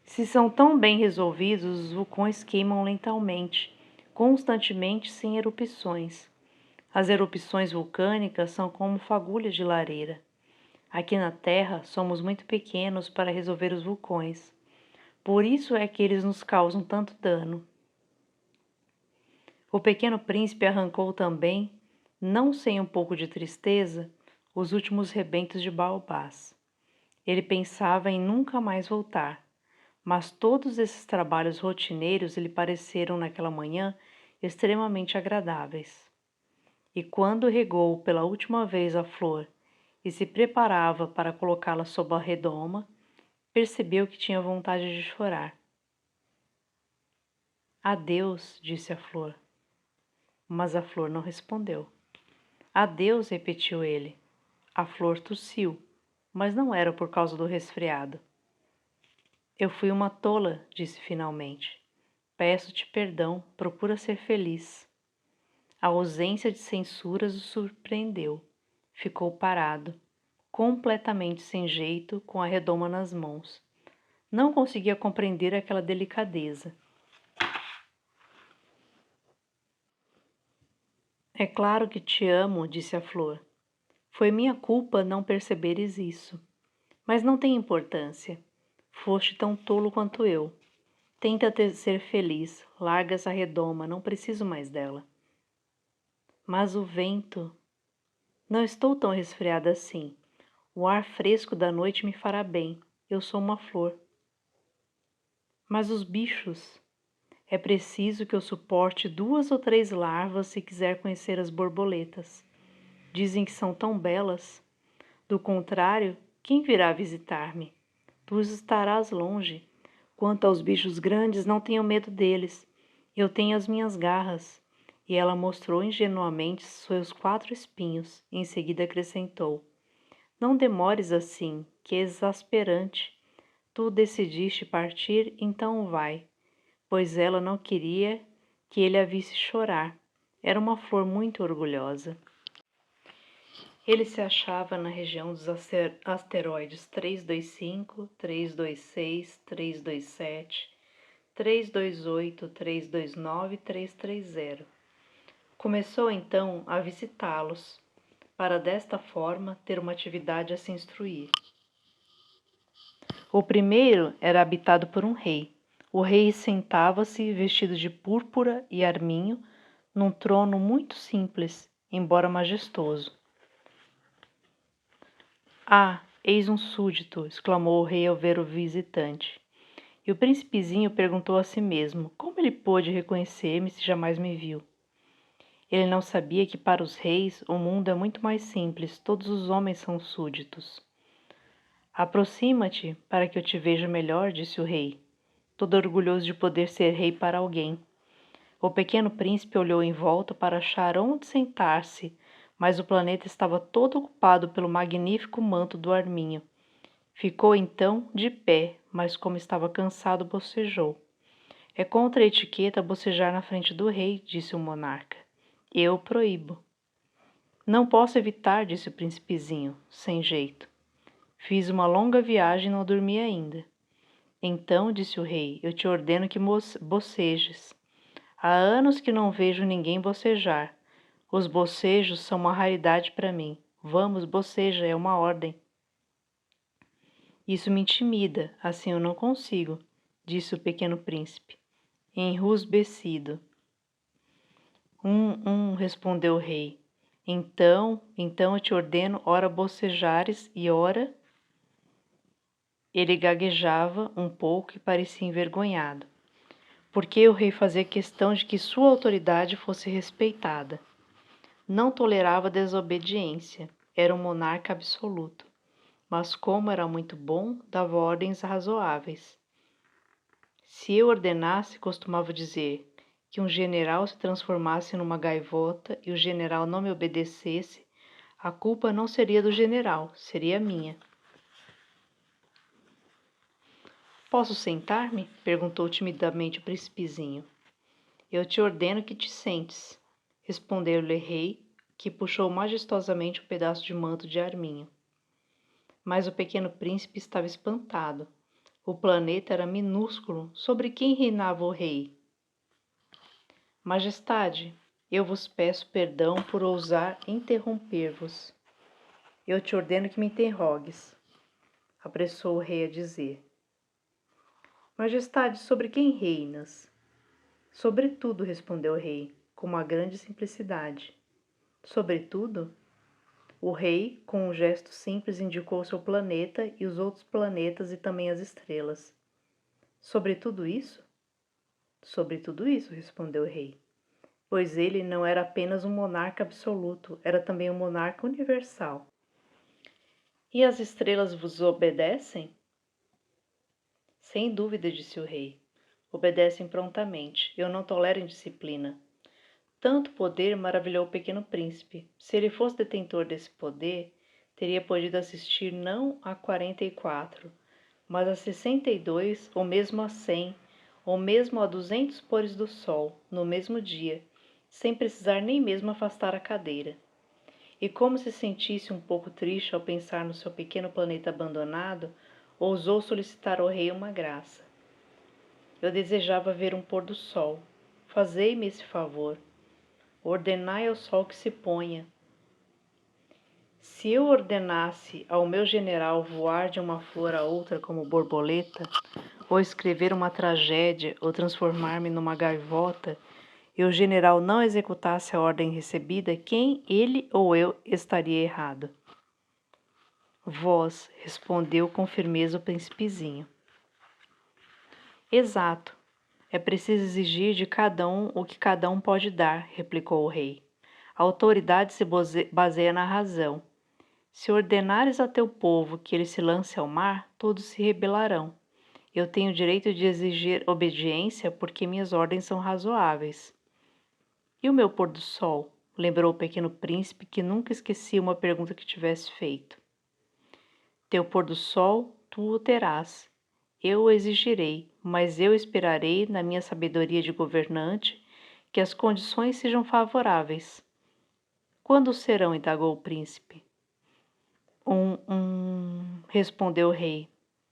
Se são tão bem resolvidos, os vulcões queimam lentamente, constantemente sem erupções. As erupções vulcânicas são como fagulhas de lareira. Aqui na Terra, somos muito pequenos para resolver os vulcões. Por isso é que eles nos causam tanto dano. O pequeno príncipe arrancou também, não sem um pouco de tristeza, os últimos rebentos de baobás. Ele pensava em nunca mais voltar, mas todos esses trabalhos rotineiros lhe pareceram naquela manhã extremamente agradáveis. E quando regou pela última vez a flor e se preparava para colocá-la sob a redoma, percebeu que tinha vontade de chorar. Adeus, disse a flor. Mas a flor não respondeu. Adeus, repetiu ele. A flor tossiu, mas não era por causa do resfriado. Eu fui uma tola, disse finalmente. Peço-te perdão, procura ser feliz. A ausência de censuras o surpreendeu. Ficou parado, completamente sem jeito, com a redoma nas mãos. Não conseguia compreender aquela delicadeza. É claro que te amo, disse a flor. Foi minha culpa não perceberes isso. Mas não tem importância. Foste tão tolo quanto eu. Tenta ser feliz, larga essa redoma, não preciso mais dela. Mas o vento... Não estou tão resfriada assim. O ar fresco da noite me fará bem. Eu sou uma flor. Mas os bichos... É preciso que eu suporte 2 ou 3 larvas se quiser conhecer as borboletas. Dizem que são tão belas. Do contrário, quem virá visitar-me? Tu estarás longe. Quanto aos bichos grandes, não tenho medo deles. Eu tenho as minhas garras. E ela mostrou ingenuamente seus 4 espinhos. Em seguida acrescentou: Não demores assim, que é exasperante. Tu decidiste partir, então vai. Pois ela não queria que ele a visse chorar. Era uma flor muito orgulhosa. Ele se achava na região dos asteroides 325, 326, 327, 328, 329 e 330. Começou então a visitá-los, para desta forma ter uma atividade a se instruir. O primeiro era habitado por um rei. O rei sentava-se vestido de púrpura e arminho num trono muito simples, embora majestoso. Ah, eis um súdito, exclamou o rei ao ver o visitante. E o príncipezinho perguntou a si mesmo como ele pôde reconhecer-me se jamais me viu. Ele não sabia que para os reis o mundo é muito mais simples, todos os homens são súditos. Aproxima-te para que eu te veja melhor, disse o rei, todo orgulhoso de poder ser rei para alguém. O pequeno príncipe olhou em volta para achar onde sentar-se, mas o planeta estava todo ocupado pelo magnífico manto do arminho. Ficou então de pé, mas como estava cansado, bocejou. É contra a etiqueta bocejar na frente do rei, disse o monarca. Eu proíbo. Não posso evitar, disse o príncipezinho, sem jeito. Fiz uma longa viagem e não dormi ainda. Então, disse o rei, eu te ordeno que bocejes. Há anos que não vejo ninguém bocejar. Os bocejos são uma raridade para mim. Vamos, boceja, é uma ordem. Isso me intimida, assim eu não consigo, disse o pequeno príncipe, enrusbecido. Respondeu o rei. Então eu te ordeno, ora bocejares e ora... Ele gaguejava um pouco e parecia envergonhado, porque o rei fazia questão de que sua autoridade fosse respeitada. Não tolerava desobediência, era um monarca absoluto, mas como era muito bom, dava ordens razoáveis. Se eu ordenasse, costumava dizer, que um general se transformasse numa gaivota e o general não me obedecesse, a culpa não seria do general, seria minha. Posso sentar-me? Perguntou timidamente o príncipezinho. Eu te ordeno que te sentes, respondeu-lhe o rei, que puxou majestosamente um pedaço de manto de arminho. Mas o pequeno príncipe estava espantado. O planeta era minúsculo. Sobre quem reinava o rei? Majestade, eu vos peço perdão por ousar interromper-vos. Eu te ordeno que me interrogues, apressou o rei a dizer. Majestade, sobre quem reinas? Sobretudo, respondeu o rei, com uma grande simplicidade. Sobretudo? O rei, com um gesto simples, indicou seu planeta e os outros planetas e também as estrelas. Sobre tudo isso? Sobre tudo isso, respondeu o rei, pois ele não era apenas um monarca absoluto, era também um monarca universal. E as estrelas vos obedecem? Sem dúvida, disse o rei. Obedecem prontamente. Eu não tolero indisciplina. Tanto poder maravilhou o pequeno príncipe. Se ele fosse detentor desse poder, teria podido assistir não a 44, mas a 62, ou mesmo a 100, ou mesmo a 200 pôres do sol, no mesmo dia, sem precisar nem mesmo afastar a cadeira. E como se sentisse um pouco triste ao pensar no seu pequeno planeta abandonado, ousou solicitar ao rei uma graça. Eu desejava ver um pôr do sol. Fazei-me esse favor. Ordenai ao sol que se ponha. Se eu ordenasse ao meu general voar de uma flor a outra como borboleta, ou escrever uma tragédia, ou transformar-me numa gaivota, e o general não executasse a ordem recebida, quem, ele ou eu, estaria errado? Vós, respondeu com firmeza o príncipezinho. Exato. É preciso exigir de cada um o que cada um pode dar, replicou o rei. A autoridade se baseia na razão. Se ordenares a teu povo que ele se lance ao mar, todos se rebelarão. Eu tenho o direito de exigir obediência porque minhas ordens são razoáveis. E o meu pôr do sol? Lembrou o pequeno príncipe, que nunca esquecia uma pergunta que tivesse feito. Teu pôr do sol, tu o terás. Eu o exigirei, mas eu esperarei, na minha sabedoria de governante, que as condições sejam favoráveis. Quando serão? Indagou o príncipe. Respondeu o rei,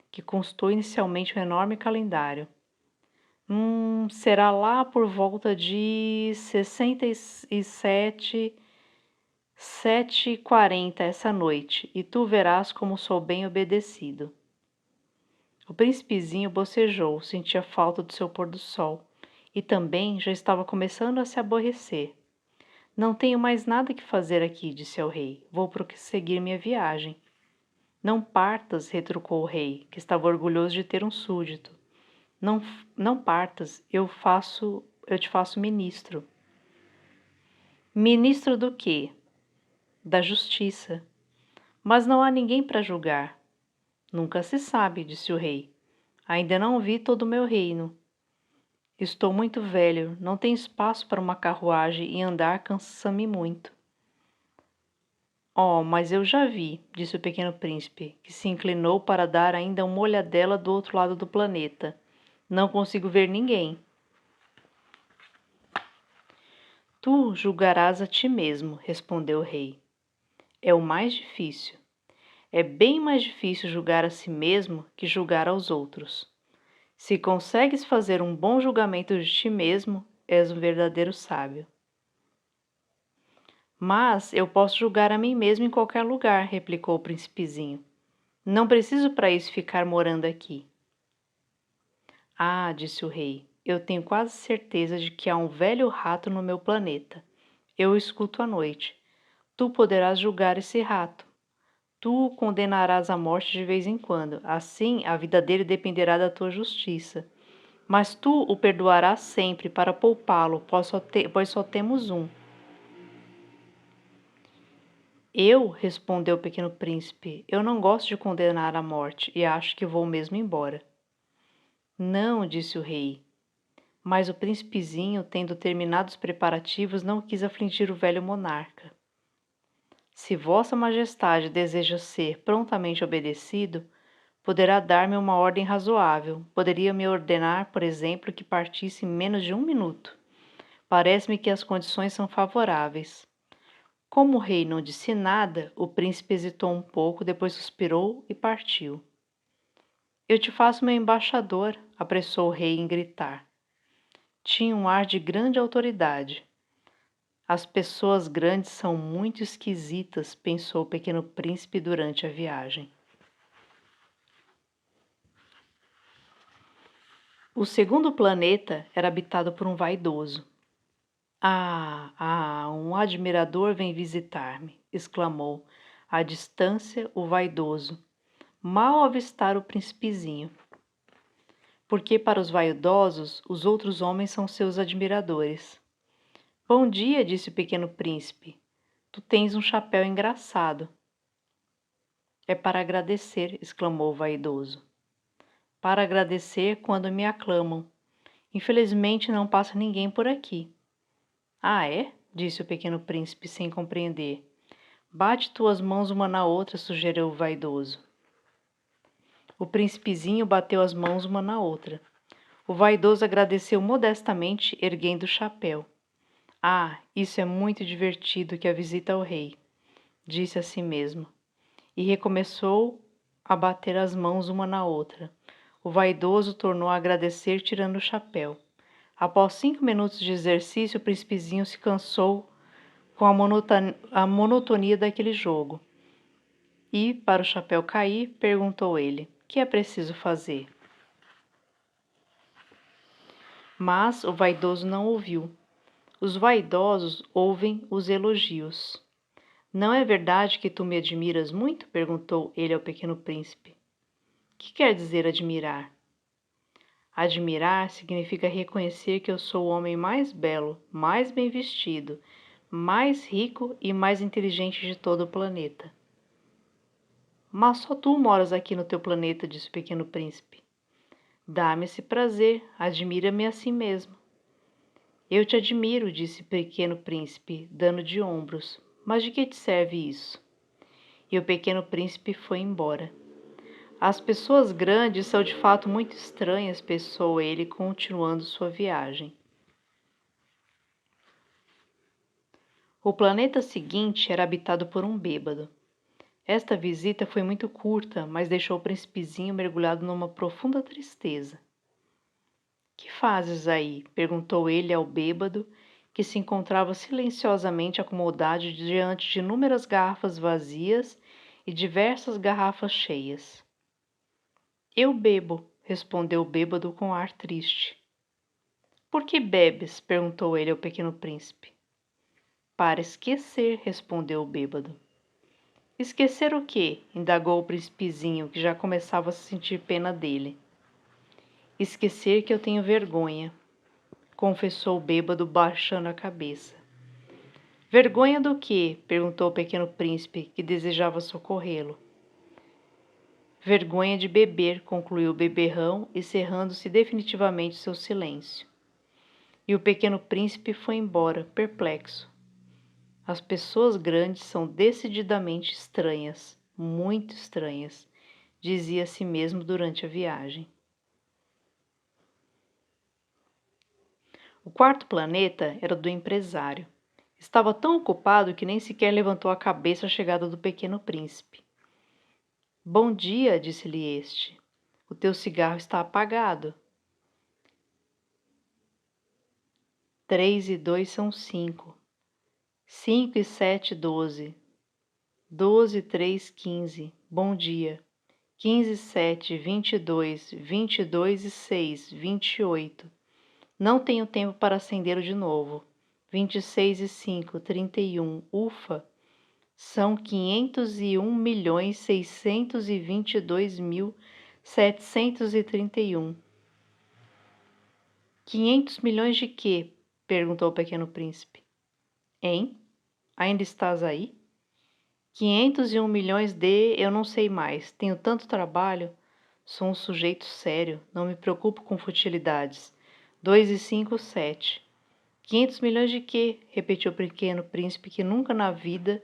que consultou inicialmente um enorme calendário. Será lá por volta de 67, 7h40 essa noite, e tu verás como sou bem obedecido. O príncipezinho bocejou, sentia falta do seu pôr do sol, e também já estava começando a se aborrecer. Não tenho mais nada que fazer aqui, disse ao rei. Vou prosseguir minha viagem. Não partas, retrucou o rei, que estava orgulhoso de ter um súdito. Não partas, eu te faço ministro. Ministro do quê? Da justiça. Mas não há ninguém para julgar. Nunca se sabe, disse o rei. Ainda não vi todo o meu reino. Estou muito velho, não tenho espaço para uma carruagem e andar cansa-me muito. Oh, mas eu já vi, disse o pequeno príncipe, que se inclinou para dar ainda uma olhadela do outro lado do planeta. Não consigo ver ninguém. Tu julgarás a ti mesmo, respondeu o rei. É o mais difícil. É bem mais difícil julgar a si mesmo que julgar aos outros. Se consegues fazer um bom julgamento de ti mesmo, és um verdadeiro sábio. Mas eu posso julgar a mim mesmo em qualquer lugar, replicou o príncipezinho. Não preciso para isso ficar morando aqui. Ah, disse o rei, eu tenho quase certeza de que há um velho rato no meu planeta. Eu o escuto à noite. Tu poderás julgar esse rato. Tu o condenarás à morte de vez em quando. Assim, a vida dele dependerá da tua justiça. Mas tu o perdoarás sempre para poupá-lo, pois só temos um. Eu, respondeu o pequeno príncipe, eu não gosto de condenar à morte e acho que vou mesmo embora. Não, disse o rei. Mas o príncipezinho, tendo terminado os preparativos, não quis afligir o velho monarca. Se Vossa Majestade deseja ser prontamente obedecido, Poderá dar-me uma ordem razoável. Poderia me ordenar, por exemplo, que partisse em menos de 1 minuto. Parece-me que as condições são favoráveis. Como o rei não disse nada, o príncipe hesitou um pouco, depois suspirou e partiu. Eu te faço meu embaixador, apressou o rei em gritar. Tinha um ar de grande autoridade. As pessoas grandes são muito esquisitas, pensou o pequeno príncipe durante a viagem. O segundo planeta era habitado por um vaidoso. Um admirador vem visitar-me, exclamou, à distância, o vaidoso, mal avistar o príncipezinho. Porque para os vaidosos, os outros homens são seus admiradores. Bom dia, disse o pequeno príncipe. Tu tens um chapéu engraçado. É para agradecer, exclamou o vaidoso. Para agradecer quando me aclamam. Infelizmente não passa ninguém por aqui. Ah, é? Disse o pequeno príncipe sem compreender. Bate tuas mãos uma na outra, sugeriu o vaidoso. O príncipezinho bateu as mãos uma na outra. O vaidoso agradeceu modestamente, erguendo o chapéu. Ah, isso é muito divertido que a visita ao rei, disse a si mesmo, e recomeçou a bater as mãos uma na outra. O vaidoso tornou a agradecer, tirando o chapéu. Após 5 minutos de exercício, o príncipezinho se cansou com a monotonia daquele jogo. E, para o chapéu cair, perguntou ele, que é preciso fazer? Mas o vaidoso não ouviu. Os vaidosos ouvem os elogios. Não é verdade que tu me admiras muito? Perguntou ele ao pequeno príncipe. Que quer dizer admirar? Admirar significa reconhecer que eu sou o homem mais belo, mais bem vestido, mais rico e mais inteligente de todo o planeta. Mas só tu moras aqui no teu planeta, disse o pequeno príncipe. Dá-me esse prazer, admira-me a si mesmo. Eu te admiro, disse o pequeno príncipe, dando de ombros. Mas de que te serve isso? E o pequeno príncipe foi embora. As pessoas grandes são de fato muito estranhas, pensou ele, continuando sua viagem. O planeta seguinte era habitado por um bêbado. Esta visita foi muito curta, mas deixou o príncipezinho mergulhado numa profunda tristeza. Que fazes aí? Perguntou ele ao bêbado, que se encontrava silenciosamente acomodado diante de inúmeras garrafas vazias e diversas garrafas cheias. Eu bebo, respondeu o bêbado com ar triste. Por que bebes? Perguntou ele ao pequeno príncipe. Para esquecer, respondeu o bêbado. Esquecer o quê? Indagou o príncipezinho, que já começava a sentir pena dele. Esquecer que eu tenho vergonha, confessou o bêbado, baixando a cabeça. Vergonha do quê? Perguntou o pequeno príncipe, que desejava socorrê-lo. Vergonha de beber, concluiu o beberrão, encerrando-se definitivamente seu silêncio. E o pequeno príncipe foi embora, perplexo. As pessoas grandes são decididamente estranhas, muito estranhas, dizia a si mesmo durante a viagem. O quarto planeta era do empresário. Estava tão ocupado que nem sequer levantou a cabeça à chegada do pequeno príncipe. Bom dia, disse-lhe este. O teu cigarro está apagado. 3 e 2 são 5. 5 e 7, 12. 12 e 3, 15. Bom dia. 15 e 7, 22. 22 e 6, 28. Não tenho tempo para acendê-lo de novo. 26 e 5, 31. Ufa! São 501.622.731. 500 milhões de quê? Perguntou o pequeno príncipe. Hein? Ainda estás aí? 501 milhões de... eu não sei mais. Tenho tanto trabalho. Sou um sujeito sério. Não me preocupo com futilidades. 2 e 5, 7. 500 milhões de quê? Repetiu o pequeno príncipe, que nunca na vida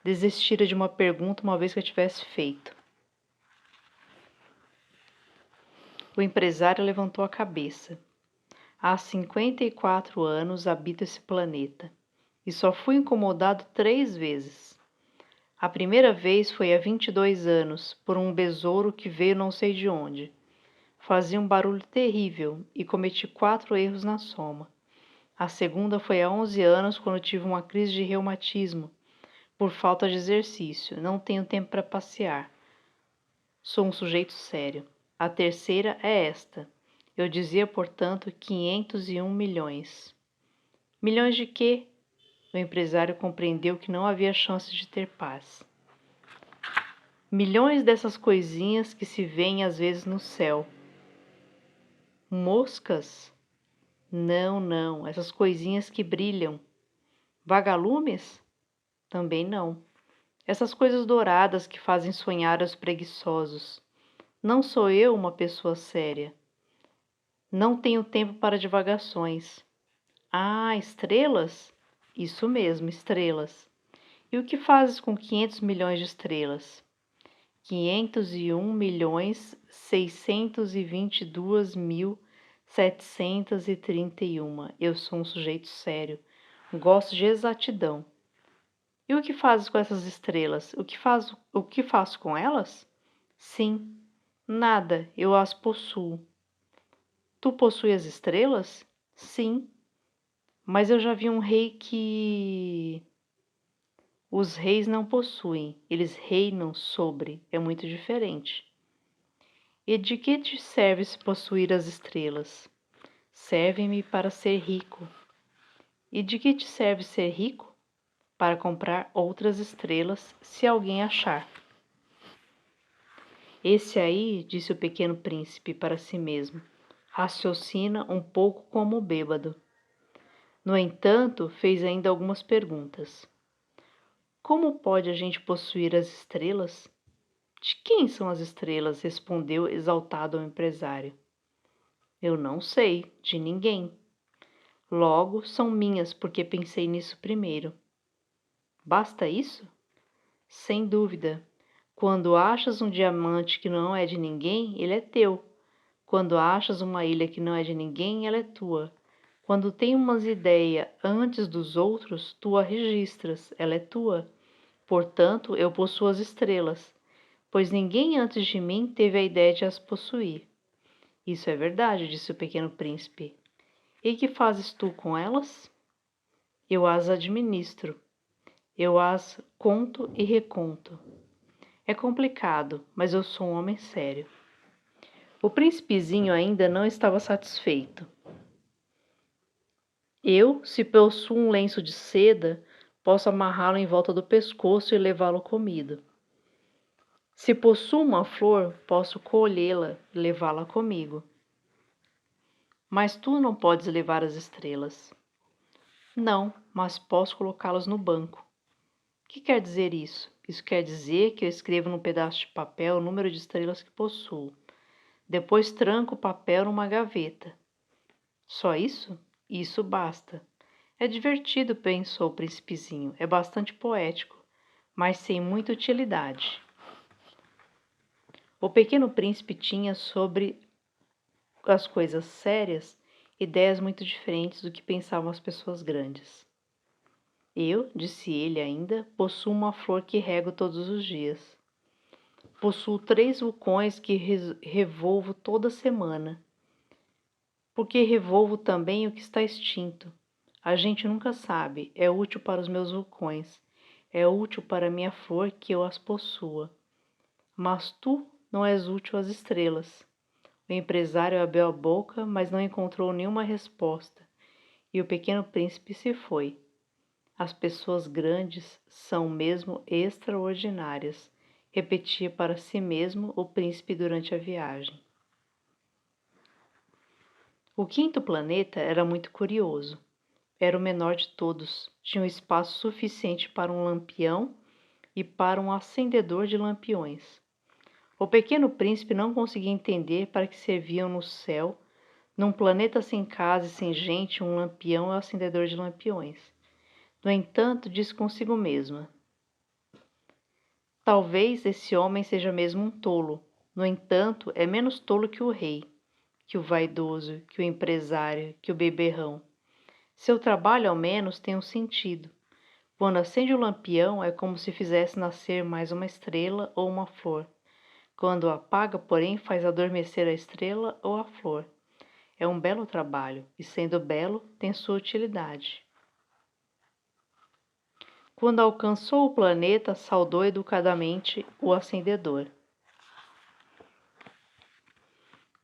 desistira de uma pergunta uma vez que a tivesse feito. O empresário levantou a cabeça. Há 54 anos habito esse planeta e só fui incomodado 3 vezes. A primeira vez foi há 22 anos, por um besouro que veio não sei de onde. Fazia um barulho terrível e cometi 4 erros na soma. A segunda foi há 11 anos, quando tive uma crise de reumatismo, por falta de exercício. Não tenho tempo para passear. Sou um sujeito sério. A terceira é esta. Eu dizia, portanto, 501 milhões. Milhões de quê? O empresário compreendeu que não havia chance de ter paz. Milhões dessas coisinhas que se veem às vezes no céu. Moscas? Não, não, essas coisinhas que brilham. Vagalumes? Também não. Essas coisas douradas que fazem sonhar os preguiçosos. Não sou eu uma pessoa séria. Não tenho tempo para divagações. Ah, estrelas? Isso mesmo, estrelas. E o que fazes com 500 milhões de estrelas? 501.622.731. Eu sou um sujeito sério. Gosto de exatidão. E o que fazes com essas estrelas? O que faço com elas? Sim, nada, eu as possuo. Tu possuis as estrelas? Sim, mas eu já vi um rei que... Os reis não possuem, eles reinam sobre, é muito diferente. E de que te serve se possuir as estrelas? Servem-me para ser rico. E de que te serve ser rico? Para comprar outras estrelas, se alguém achar. Esse aí, disse o pequeno príncipe para si mesmo, raciocina um pouco como o bêbado. No entanto, fez ainda algumas perguntas. Como pode a gente possuir as estrelas? De quem são as estrelas? Respondeu exaltado o empresário. Eu não sei, de ninguém. Logo, são minhas, porque pensei nisso primeiro. Basta isso? Sem dúvida. Quando achas um diamante que não é de ninguém, ele é teu. Quando achas uma ilha que não é de ninguém, ela é tua. Quando tem uma ideia antes dos outros, tu a registras, ela é tua. Portanto, eu possuo as estrelas, pois ninguém antes de mim teve a ideia de as possuir. Isso é verdade, disse o pequeno príncipe. E que fazes tu com elas? Eu as administro. Eu as conto e reconto. É complicado, mas eu sou um homem sério. O príncipezinho ainda não estava satisfeito. Eu, se possuo um lenço de seda, posso amarrá-lo em volta do pescoço e levá-lo comido. Se possuo uma flor, posso colhê-la e levá-la comigo. Mas tu não podes levar as estrelas. Não, mas posso colocá-las no banco. O que quer dizer isso? Isso quer dizer que eu escrevo num pedaço de papel o número de estrelas que possuo. Depois tranco o papel numa gaveta. Só isso? Isso basta. É divertido, pensou o príncipezinho. É bastante poético, mas sem muita utilidade. O pequeno príncipe tinha sobre as coisas sérias ideias muito diferentes do que pensavam as pessoas grandes. Eu, disse ele ainda, possuo uma flor que rego todos os dias. Possuo 3 vulcões que revolvo toda semana. Porque revolvo também o que está extinto. A gente nunca sabe, é útil para os meus vulcões, é útil para minha flor que eu as possua. Mas tu não és útil às estrelas. O empresário abriu a boca, mas não encontrou nenhuma resposta, e o pequeno príncipe se foi. As pessoas grandes são mesmo extraordinárias, repetia para si mesmo o príncipe durante a viagem. O quinto planeta era muito curioso. Era o menor de todos. Tinha um espaço suficiente para um lampião e para um acendedor de lampiões. O pequeno príncipe não conseguia entender para que serviam no céu, num planeta sem casa e sem gente, um lampião e um acendedor de lampiões. No entanto, disse consigo mesma: talvez esse homem seja mesmo um tolo. No entanto, é menos tolo que o rei. que o vaidoso, que o empresário, que o beberrão. Seu trabalho, ao menos, tem um sentido. Quando acende o lampião, é como se fizesse nascer mais uma estrela ou uma flor. Quando o apaga, porém, faz adormecer a estrela ou a flor. É um belo trabalho, e sendo belo, tem sua utilidade. Quando alcançou o planeta, saudou educadamente o acendedor.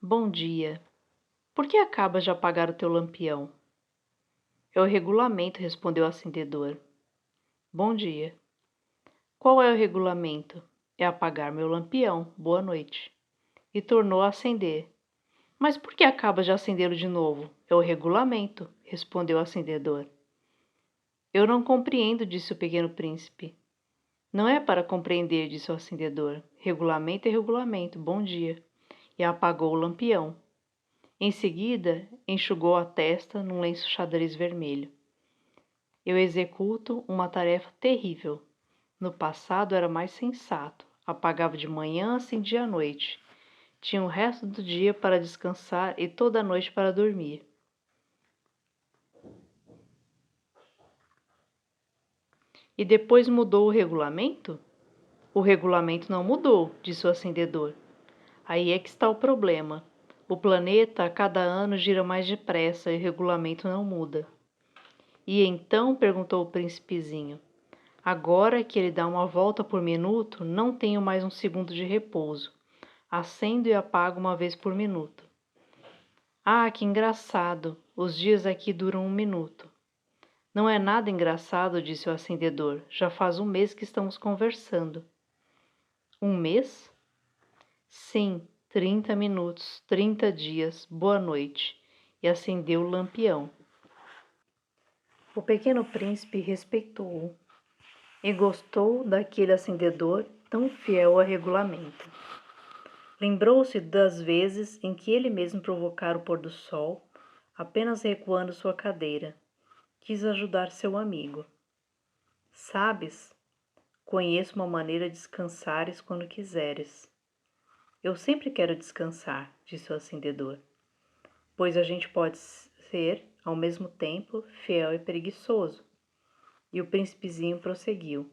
Bom dia. Por que acabas de apagar o teu lampião? É o regulamento, respondeu o acendedor. Bom dia. Qual é o regulamento? É apagar meu lampião. Boa noite. E tornou a acender. Mas por que acabas de acendê-lo de novo? É o regulamento, respondeu o acendedor. Eu não compreendo, disse o pequeno príncipe. Não é para compreender, disse o acendedor. Regulamento é regulamento. Bom dia. E apagou o lampião. Em seguida, enxugou a testa num lenço xadrez vermelho. Eu executo uma tarefa terrível. No passado era mais sensato. Apagava de manhã, acendia à noite. Tinha o resto do dia para descansar e toda a noite para dormir. E depois mudou o regulamento? O regulamento não mudou, disse o acendedor. Aí é que está o problema. O planeta a cada ano gira mais depressa e o regulamento não muda. E então, perguntou o príncipezinho, agora que ele dá uma volta por minuto, não tenho mais um segundo de repouso. Acendo e apago uma vez por minuto. Ah, que engraçado! Os dias aqui duram um minuto. Não é nada engraçado, disse o acendedor. Já faz um mês que estamos conversando. Um mês? Sim, 30 minutos, 30 dias, boa noite. E acendeu o lampião. O pequeno príncipe respeitou-o e gostou daquele acendedor tão fiel ao regulamento. Lembrou-se das vezes em que ele mesmo provocara o pôr do sol, apenas recuando sua cadeira. Quis ajudar seu amigo. Sabes, conheço uma maneira de descansares quando quiseres. Eu sempre quero descansar, disse o acendedor, pois a gente pode ser, ao mesmo tempo, fiel e preguiçoso. E o príncipezinho prosseguiu.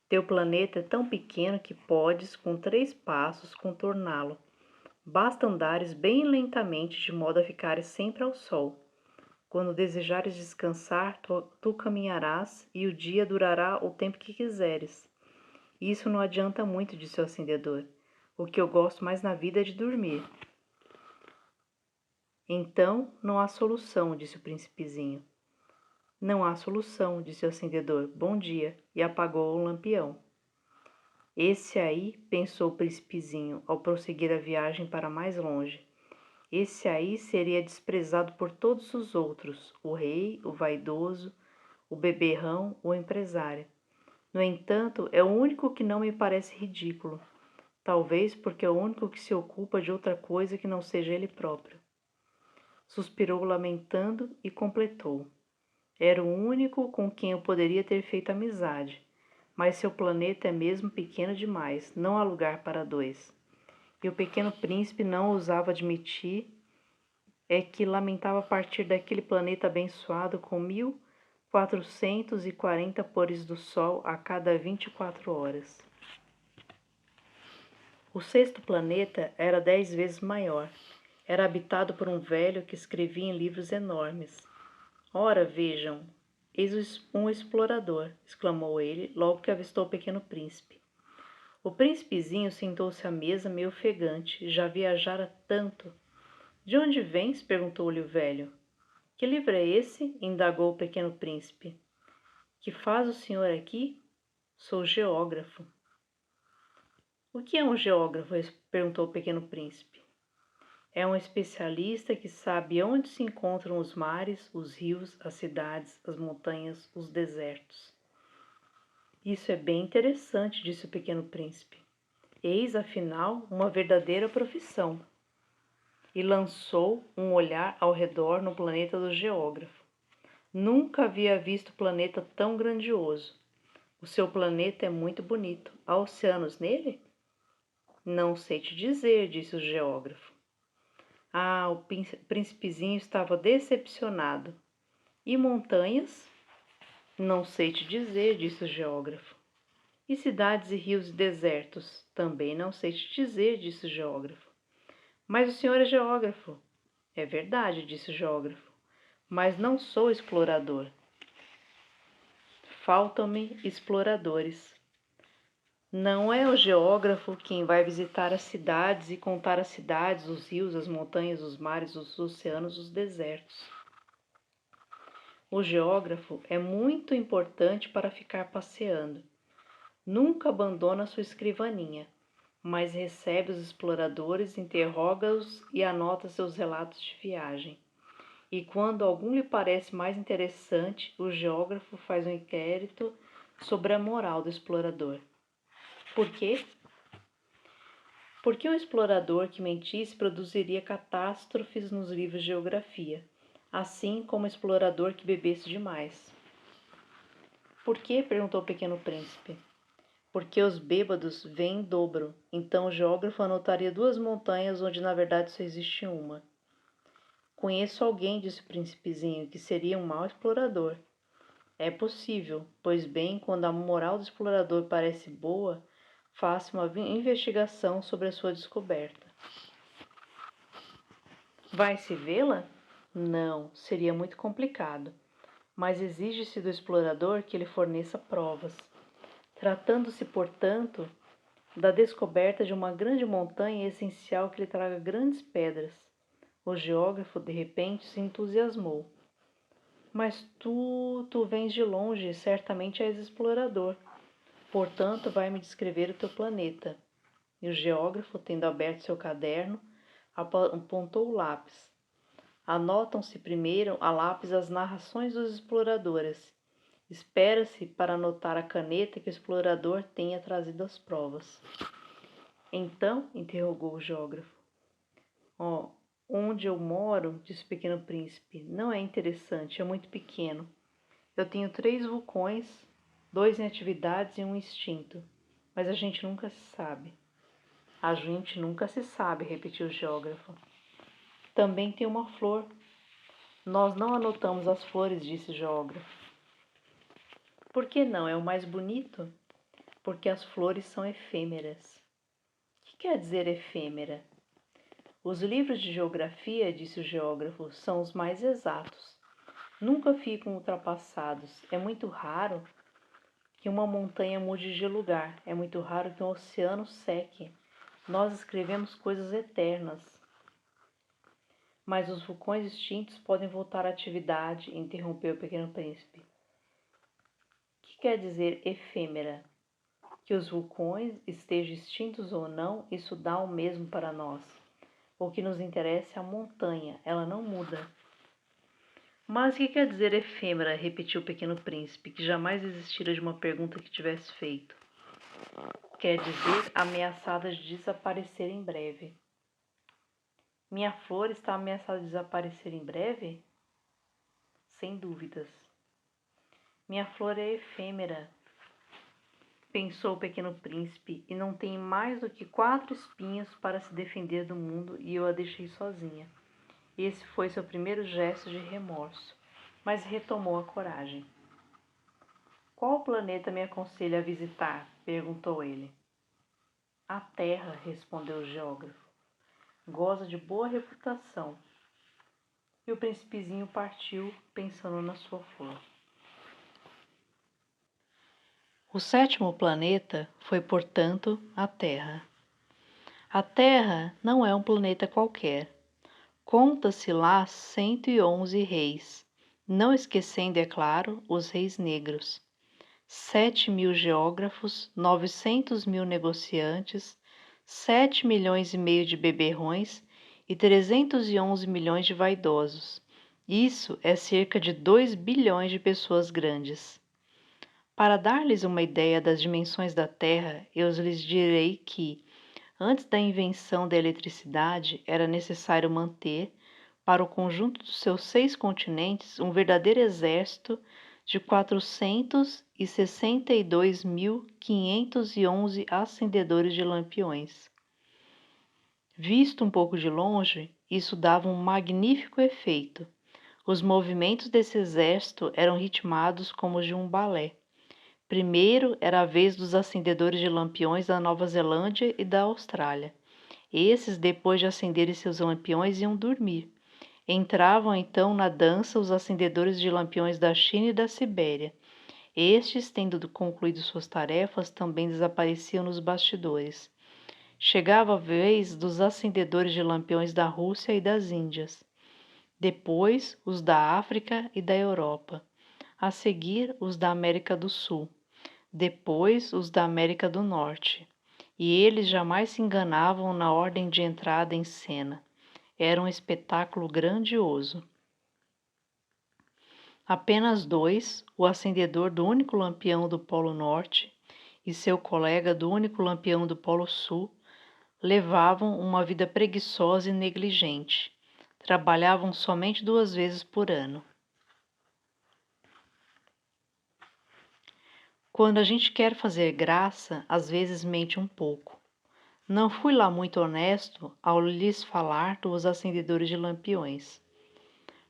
Teu planeta é tão pequeno que podes, com 3 passos, contorná-lo. Basta andares bem lentamente, de modo a ficares sempre ao sol. Quando desejares descansar, tu caminharás e o dia durará o tempo que quiseres. Isso não adianta muito, disse o acendedor. O que eu gosto mais na vida é de dormir. Então não há solução, disse o príncipezinho. Não há solução, disse o acendedor. Bom dia, e apagou o lampião. Esse aí, pensou o príncipezinho, ao prosseguir a viagem para mais longe. Esse aí seria desprezado por todos os outros, o rei, o vaidoso, o beberrão, o empresário. No entanto, é o único que não me parece ridículo, talvez porque é o único que se ocupa de outra coisa que não seja ele próprio. Suspirou lamentando e completou. Era o único com quem eu poderia ter feito amizade, mas seu planeta é mesmo pequeno demais, não há lugar para 2. E o pequeno príncipe não ousava admitir que lamentava partir daquele planeta abençoado com 1440 pores do sol a cada 24 horas. O 6º planeta era 10 vezes maior. Era habitado por um velho que escrevia em livros enormes. Ora, vejam, eis um explorador, exclamou ele, logo que avistou o pequeno príncipe. O príncipezinho sentou-se à mesa meio ofegante, já viajara tanto. De onde vens? Perguntou-lhe o velho. Que livro é esse? Indagou o pequeno príncipe. Que faz o senhor aqui? Sou geógrafo. O que é um geógrafo? Perguntou o pequeno príncipe. É um especialista que sabe onde se encontram os mares, os rios, as cidades, as montanhas, os desertos. Isso é bem interessante, disse o pequeno príncipe. Eis, afinal, uma verdadeira profissão. E lançou um olhar ao redor no planeta do geógrafo. Nunca havia visto planeta tão grandioso. O seu planeta é muito bonito. Há oceanos nele? Não sei te dizer, disse o geógrafo. Ah, o príncipezinho estava decepcionado. E montanhas? Não sei te dizer, disse o geógrafo. E cidades e rios e desertos? Também não sei te dizer, disse o geógrafo. Mas o senhor é geógrafo. É verdade, disse o geógrafo. Mas não sou explorador. Faltam-me exploradores. Não é o geógrafo quem vai visitar as cidades e contar as cidades, os rios, as montanhas, os mares, os oceanos, os desertos. O geógrafo é muito importante para ficar passeando. Nunca abandona sua escrivaninha, mas recebe os exploradores, interroga-os e anota seus relatos de viagem. E quando algum lhe parece mais interessante, o geógrafo faz um inquérito sobre a moral do explorador. Por quê? Porque um explorador que mentisse produziria catástrofes nos livros de geografia, assim como um explorador que bebesse demais. Por quê? Perguntou o pequeno príncipe. Porque os bêbados vêm em dobro, então o geógrafo anotaria 2 montanhas onde na verdade só existe uma. Conheço alguém, disse o príncipezinho, que seria um mau explorador. É possível, pois bem, quando a moral do explorador parece boa, faça uma investigação sobre a sua descoberta. Vai-se vê-la? Não, seria muito complicado, mas exige-se do explorador que ele forneça provas. Tratando-se, portanto, da descoberta de uma grande montanha, é essencial que lhe traga grandes pedras. O geógrafo, de repente, se entusiasmou. Mas tu vens de longe, certamente és explorador. Portanto, vai-me descrever o teu planeta. E o geógrafo, tendo aberto seu caderno, apontou o lápis. Anotam-se primeiro a lápis as narrações dos exploradores. Espera-se para anotar a caneta que o explorador tenha trazido as provas. Então, interrogou o geógrafo. Onde eu moro, disse o pequeno príncipe, não é interessante, é muito pequeno. Eu tenho 3 vulcões, 2 em atividades e um extinto. Mas a gente nunca se sabe. A gente nunca se sabe, repetiu o geógrafo. Também tem uma flor. Nós não anotamos as flores, disse o geógrafo. Por que não? É o mais bonito? Porque as flores são efêmeras. O que quer dizer efêmera? Os livros de geografia, disse o geógrafo, são os mais exatos. Nunca ficam ultrapassados. É muito raro que uma montanha mude de lugar. É muito raro que um oceano seque. Nós escrevemos coisas eternas. Mas os vulcões extintos podem voltar à atividade, interrompeu o pequeno príncipe. O que quer dizer efêmera? Que os vulcões estejam extintos ou não, isso dá o mesmo para nós. O que nos interessa é a montanha, ela não muda. Mas o que quer dizer efêmera? Repetiu o pequeno príncipe, que jamais desistira de uma pergunta que tivesse feito. Quer dizer ameaçada de desaparecer em breve. Minha flor está ameaçada de desaparecer em breve? Sem dúvidas. Minha flor é efêmera, pensou o pequeno príncipe, e não tem mais do que 4 espinhos para se defender do mundo, e eu a deixei sozinha. Esse foi seu primeiro gesto de remorso, mas retomou a coragem. Qual planeta me aconselha a visitar? Perguntou ele. A Terra, respondeu o geógrafo. Goza de boa reputação. E o príncipezinho partiu, pensando na sua flor. O 7º planeta foi, portanto, a Terra. A Terra não é um planeta qualquer. Conta-se lá 111 reis, não esquecendo, é claro, os reis negros. 7.000 geógrafos, 900.000 negociantes, 7,5 milhões de beberrões e 311 milhões de vaidosos. Isso é cerca de 2 bilhões de pessoas grandes. Para dar-lhes uma ideia das dimensões da Terra, eu lhes direi que, antes da invenção da eletricidade, era necessário manter, para o conjunto dos seus 6 continentes, um verdadeiro exército de 462.511 acendedores de lampiões. Visto um pouco de longe, Isso dava um magnífico efeito. Os movimentos desse exército eram ritmados como os de um balé. Primeiro era a vez dos acendedores de lampiões da Nova Zelândia e da Austrália. Esses, depois de acenderem seus lampiões, iam dormir. Entravam então na dança os acendedores de lampiões da China e da Sibéria. Estes, tendo concluído suas tarefas, também desapareciam nos bastidores. Chegava a vez dos acendedores de lampiões da Rússia e das Índias. Depois, os da África e da Europa. A seguir, os da América do Sul. Depois, os da América do Norte. E eles jamais se enganavam na ordem de entrada em cena. Era um espetáculo grandioso. Apenas dois, o acendedor do único lampião do Polo Norte e seu colega do único lampião do Polo Sul, levavam uma vida preguiçosa e negligente. Trabalhavam somente 2 vezes por ano. Quando a gente quer fazer graça, às vezes mente um pouco. Não fui lá muito honesto ao lhes falar dos acendedores de lampiões.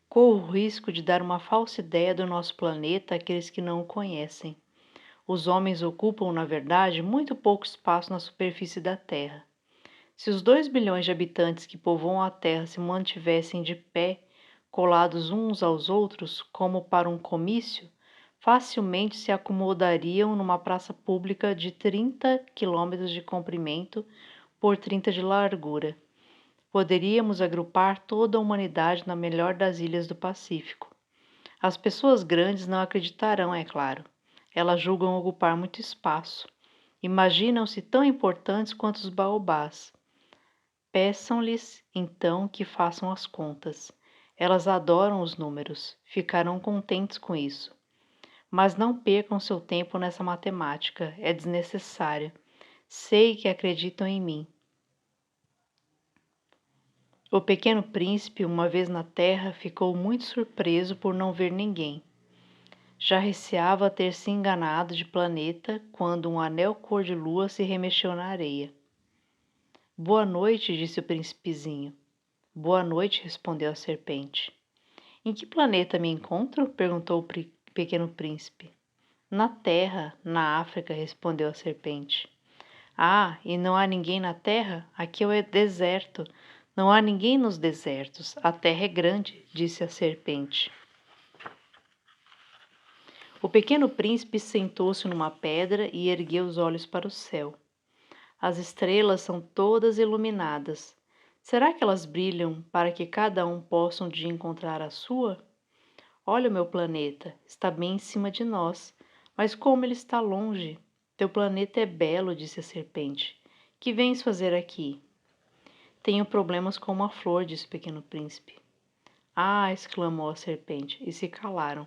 Corro o risco de dar uma falsa ideia do nosso planeta àqueles que não o conhecem. Os homens ocupam, na verdade, muito pouco espaço na superfície da Terra. Se os 2 bilhões de habitantes que povoam a Terra se mantivessem de pé, colados uns aos outros, como para um comício, facilmente se acomodariam numa praça pública de 30 quilômetros de comprimento por 30 de largura. Poderíamos agrupar toda a humanidade na melhor das ilhas do Pacífico. As pessoas grandes não acreditarão, é claro. Elas julgam ocupar muito espaço. Imaginam-se tão importantes quanto os baobás. Peçam-lhes, então, que façam as contas. Elas adoram os números, ficarão contentes com isso. Mas não percam seu tempo nessa matemática, é desnecessário. Sei que acreditam em mim. O pequeno príncipe, uma vez na terra, ficou muito surpreso por não ver ninguém. Já receava ter se enganado de planeta quando um anel cor-de-lua se remexeu na areia. Boa noite, disse o príncipezinho. Boa noite, respondeu a serpente. Em que planeta me encontro? Perguntou o pequeno príncipe. Na Terra, na África, respondeu a serpente. Ah, e não há ninguém na Terra? Aqui é o deserto. Não há ninguém nos desertos. A Terra é grande, disse a serpente. O pequeno príncipe sentou-se numa pedra e ergueu os olhos para o céu. As estrelas são todas iluminadas. Será que elas brilham para que cada um possa um dia encontrar a sua? Olha o meu planeta, está bem em cima de nós, mas como ele está longe. Teu planeta é belo, disse a serpente. Que vens fazer aqui? Tenho problemas com uma flor, disse o pequeno príncipe. Ah, exclamou a serpente, e se calaram.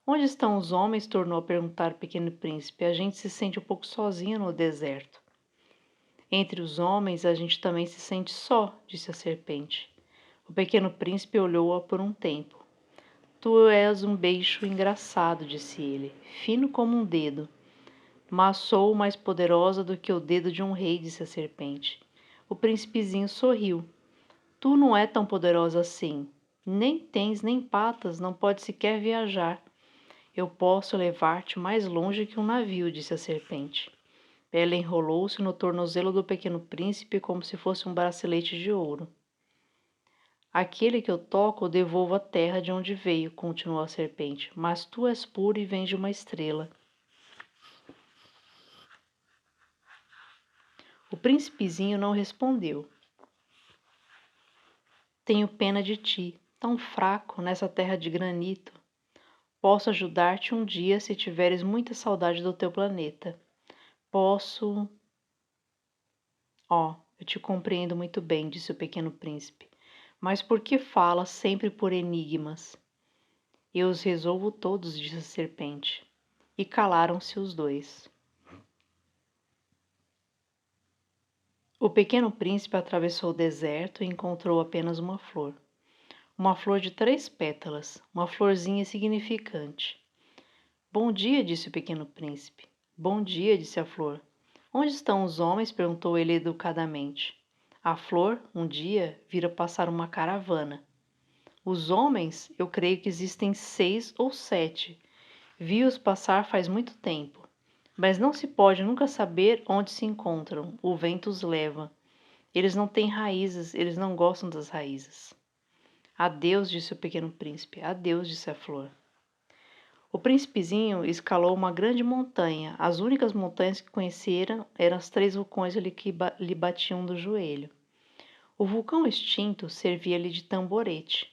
Onde estão os homens? Tornou a perguntar o pequeno príncipe. A gente se sente um pouco sozinho no deserto. Entre os homens a gente também se sente só, disse a serpente. O pequeno príncipe olhou-a por um tempo. Tu és um beiço engraçado, disse ele, fino como um dedo. Mas sou mais poderosa do que o dedo de um rei, disse a serpente. O príncipezinho sorriu. Tu não é tão poderosa assim. Nem tens nem patas, não pode sequer viajar. Eu posso levar-te mais longe que um navio, disse a serpente. Ela enrolou-se no tornozelo do pequeno príncipe como se fosse um bracelete de ouro. Aquele que eu toco eu devolvo à terra de onde veio, continuou a serpente, mas tu és puro e vens de uma estrela. O príncipezinho não respondeu. Tenho pena de ti, tão fraco nessa terra de granito. Posso ajudar-te um dia se tiveres muita saudade do teu planeta. Posso. Eu te compreendo muito bem, disse o pequeno príncipe. Mas por que falas sempre por enigmas? Eu os resolvo todos, disse a serpente. E calaram-se os dois. O pequeno príncipe atravessou o deserto e encontrou apenas uma flor. Uma flor de 3 pétalas, uma florzinha insignificante. Bom dia, disse o pequeno príncipe. Bom dia, disse a flor. Onde estão os homens? Perguntou ele educadamente. A flor, um dia, vira passar uma caravana. Os homens, eu creio que existem 6 ou 7. Vi-os passar faz muito tempo, mas não se pode nunca saber onde se encontram. O vento os leva. Eles não têm raízes, eles não gostam das raízes. Adeus, disse o pequeno príncipe. Adeus, disse a flor. O príncipezinho escalou uma grande montanha. As únicas montanhas que conheceram eram os 3 vulcões que lhe batiam do joelho. O vulcão extinto servia-lhe de tamborete.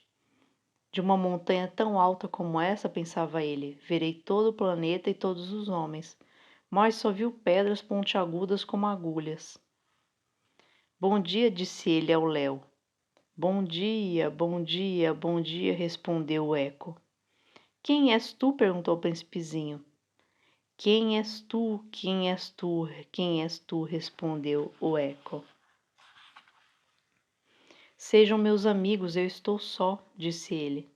De uma montanha tão alta como essa, pensava ele, verei todo o planeta e todos os homens, mas só viu pedras pontiagudas como agulhas. Bom dia, disse ele ao léu. Bom dia, bom dia, bom dia, respondeu o eco. Quem és tu? Perguntou o príncipezinho. Quem és tu? Quem és tu? Quem és tu? Respondeu o eco. Sejam meus amigos, eu estou só, disse ele.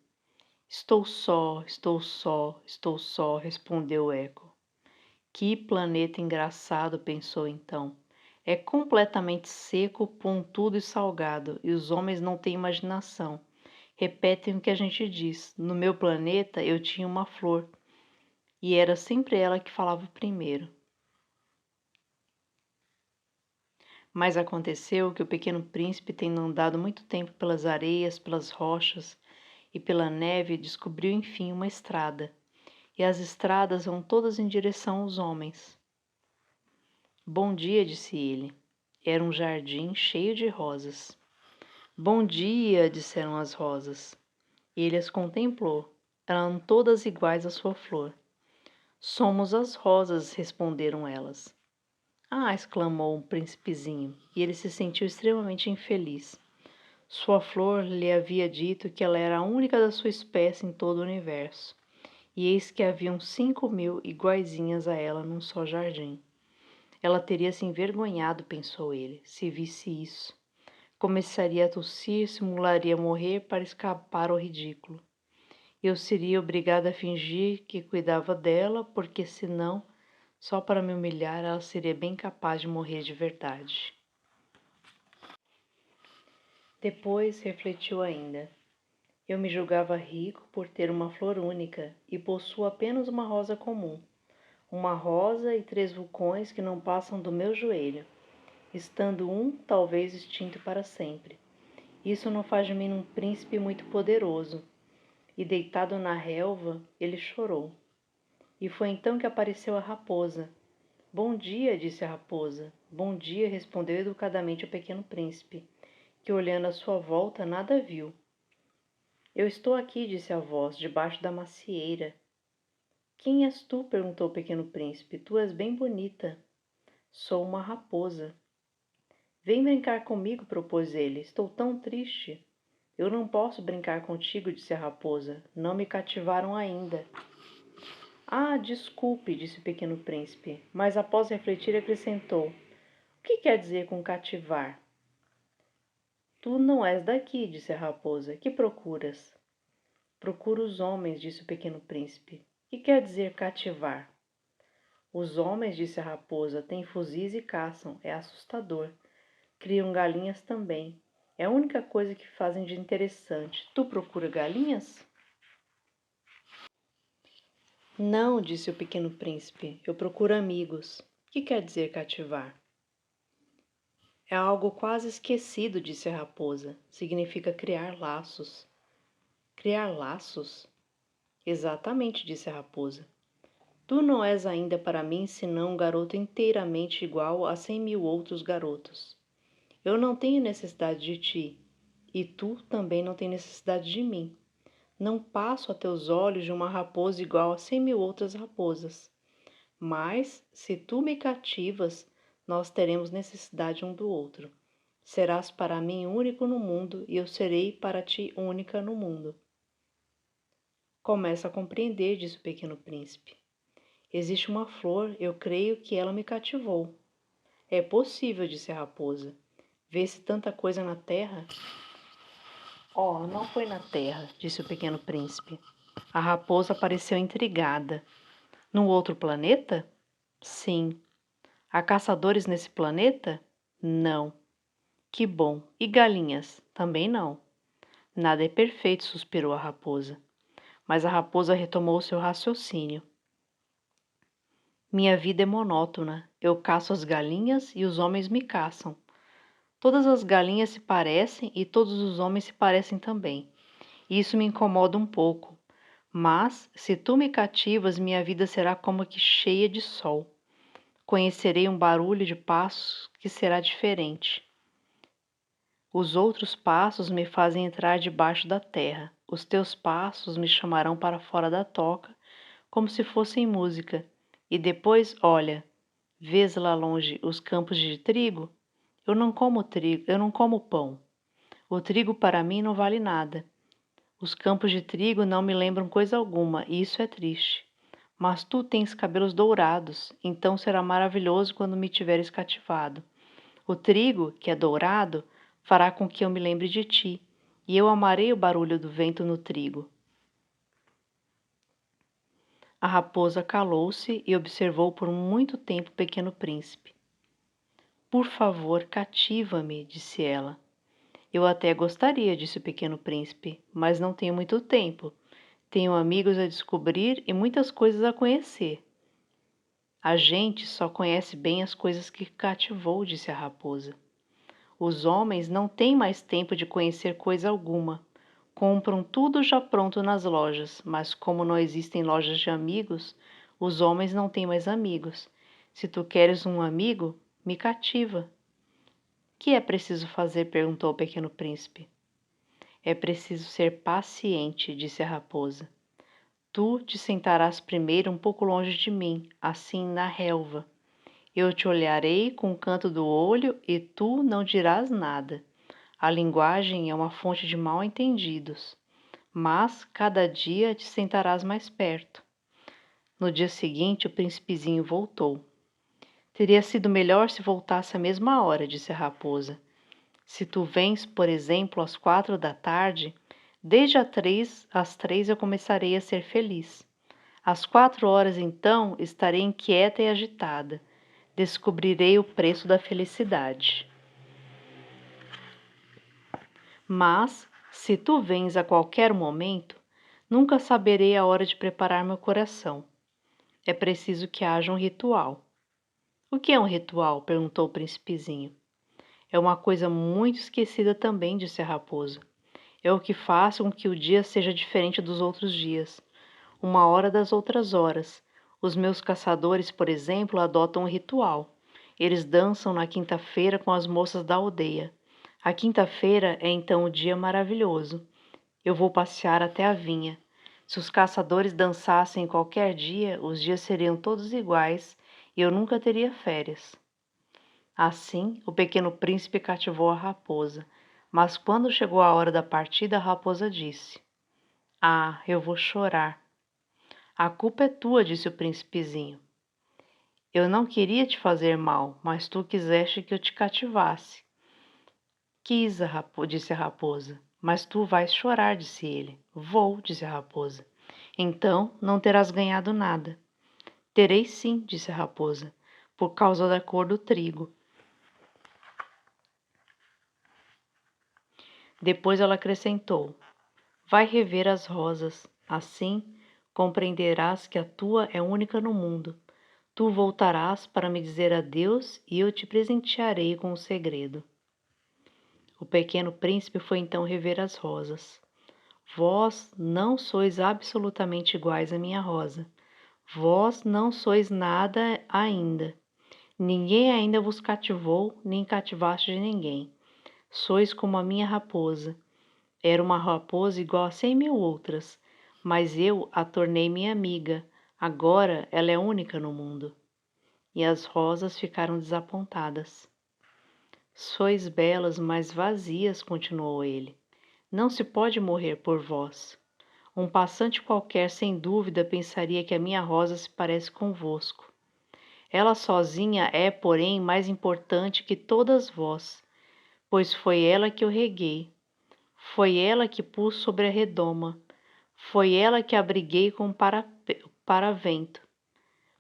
Estou só, estou só, estou só, respondeu o eco. Que planeta engraçado, pensou então. É completamente seco, pontudo e salgado, e os homens não têm imaginação. Repetem o que a gente diz. No meu planeta eu tinha uma flor, e era sempre ela que falava primeiro. Mas aconteceu que o pequeno príncipe, tendo andado muito tempo pelas areias, pelas rochas e pela neve, descobriu enfim uma estrada. E as estradas vão todas em direção aos homens. Bom dia, disse ele. Era um jardim cheio de rosas. Bom dia, disseram as rosas. Ele as contemplou. Eram todas iguais à sua flor. Somos as rosas, responderam elas. Ah, exclamou o príncipezinho, e ele se sentiu extremamente infeliz. Sua flor lhe havia dito que ela era a única da sua espécie em todo o universo, e eis que haviam 5.000 iguaizinhas a ela num só jardim. Ela teria se envergonhado, pensou ele, se visse isso. Começaria a tossir, simularia morrer para escapar ao ridículo. Eu seria obrigada a fingir que cuidava dela, porque senão, só para me humilhar, ela seria bem capaz de morrer de verdade. Depois refletiu ainda. Eu me julgava rico por ter uma flor única e possuo apenas uma rosa comum. Uma rosa e 3 vulcões que não passam do meu joelho, estando um talvez extinto para sempre. Isso não faz de mim um príncipe muito poderoso. E deitado na relva, ele chorou. E foi então que apareceu a raposa. Bom dia, disse a raposa. Bom dia, respondeu educadamente o pequeno príncipe, que olhando à sua volta nada viu. Eu estou aqui, disse a voz, debaixo da macieira. Quem és tu? Perguntou o pequeno príncipe. Tu és bem bonita. Sou uma raposa. Vem brincar comigo, propôs ele. Estou tão triste. Eu não posso brincar contigo, disse a raposa. Não me cativaram ainda. Ah, desculpe, disse o pequeno príncipe, mas após refletir acrescentou. O que quer dizer com cativar? Tu não és daqui, disse a raposa. Que procuras? Procuro os homens, disse o pequeno príncipe. Que quer dizer cativar? Os homens, disse a raposa, têm fuzis e caçam. É assustador. Criam galinhas também. É a única coisa que fazem de interessante. Tu procura galinhas? Não, disse o pequeno príncipe. Eu procuro amigos. O que quer dizer cativar? É algo quase esquecido, disse a raposa. Significa criar laços. Criar laços? Exatamente, disse a raposa. Tu não és ainda para mim senão um garoto inteiramente igual a 100.000 outros garotos. Eu não tenho necessidade de ti, e tu também não tens necessidade de mim. Não passo a teus olhos de uma raposa igual a 100.000 outras raposas. Mas, se tu me cativas, nós teremos necessidade um do outro. Serás para mim único no mundo, e eu serei para ti única no mundo. Começa a compreender, disse o pequeno príncipe. Existe uma flor, eu creio que ela me cativou. É possível, disse a raposa. Vê-se tanta coisa na terra? Oh, não foi na terra, disse o pequeno príncipe. A raposa pareceu intrigada. Num outro planeta? Sim. Há caçadores nesse planeta? Não. Que bom. E galinhas? Também não. Nada é perfeito, suspirou a raposa. Mas a raposa retomou seu raciocínio. Minha vida é monótona. Eu caço as galinhas e os homens me caçam. Todas as galinhas se parecem e todos os homens se parecem também. E isso me incomoda um pouco. Mas, se tu me cativas, minha vida será como que cheia de sol. Conhecerei um barulho de passos que será diferente. Os outros passos me fazem entrar debaixo da terra. Os teus passos me chamarão para fora da toca, como se fossem música. E depois, olha, vês lá longe os campos de trigo? Eu não como trigo, eu não como pão. O trigo para mim não vale nada. Os campos de trigo não me lembram coisa alguma, e isso é triste. Mas tu tens cabelos dourados, então será maravilhoso quando me tiveres cativado. O trigo, que é dourado, fará com que eu me lembre de ti, e eu amarei o barulho do vento no trigo. A raposa calou-se e observou por muito tempo o pequeno príncipe. Por favor, cativa-me, disse ela. Eu até gostaria, disse o pequeno príncipe, mas não tenho muito tempo. Tenho amigos a descobrir e muitas coisas a conhecer. A gente só conhece bem as coisas que cativou, disse a raposa. Os homens não têm mais tempo de conhecer coisa alguma. Compram tudo já pronto nas lojas, mas como não existem lojas de amigos, os homens não têm mais amigos. Se tu queres um amigo, me cativa. Que é preciso fazer? Perguntou o pequeno príncipe. É preciso ser paciente, disse a raposa. Tu te sentarás primeiro um pouco longe de mim, assim na relva. Eu te olharei com o canto do olho e tu não dirás nada. A linguagem é uma fonte de mal-entendidos, mas cada dia te sentarás mais perto. No dia seguinte, o príncipezinho voltou. Teria sido melhor se voltasse à mesma hora, disse a raposa. Se tu vens, por exemplo, às 4 da tarde, desde às 3 eu começarei a ser feliz. Às 4 horas, então, estarei inquieta e agitada. Descobrirei o preço da felicidade. Mas, se tu vens a qualquer momento, nunca saberei a hora de preparar meu coração. É preciso que haja um ritual. O que é um ritual? Perguntou o príncipezinho. É uma coisa muito esquecida também, disse a raposa. É o que faz com que o dia seja diferente dos outros dias, uma hora das outras horas. Os meus caçadores, por exemplo, adotam um ritual. Eles dançam na quinta-feira com as moças da aldeia. A quinta-feira é então o dia maravilhoso. Eu vou passear até a vinha. Se os caçadores dançassem qualquer dia, os dias seriam todos iguais e eu nunca teria férias. Assim, o pequeno príncipe cativou a raposa, mas quando chegou a hora da partida, a raposa disse: Ah, eu vou chorar. A culpa é tua, disse o príncipezinho. Eu não queria te fazer mal, mas tu quiseste que eu te cativasse. Quis, disse a raposa. Mas tu vais chorar, disse ele. Vou, disse a raposa. Então não terás ganhado nada. Terei sim, disse a raposa, por causa da cor do trigo. Depois ela acrescentou: Vai rever as rosas. Assim compreenderás que a tua é única no mundo. Tu voltarás para me dizer adeus e eu te presentearei com um segredo. O pequeno príncipe foi então rever as rosas. Vós não sois absolutamente iguais à minha rosa. Vós não sois nada ainda. Ninguém ainda vos cativou, nem cativaste de ninguém. Sois como a minha raposa. Era uma raposa igual a 100.000 outras, mas eu a tornei minha amiga. Agora ela é única no mundo. E as rosas ficaram desapontadas. Sois belas, mas vazias, continuou ele. Não se pode morrer por vós. Um passante qualquer, sem dúvida, pensaria que a minha rosa se parece convosco. Ela sozinha é, porém, mais importante que todas vós, pois foi ela que eu reguei, foi ela que pus sobre a redoma, foi ela que abriguei com paravento.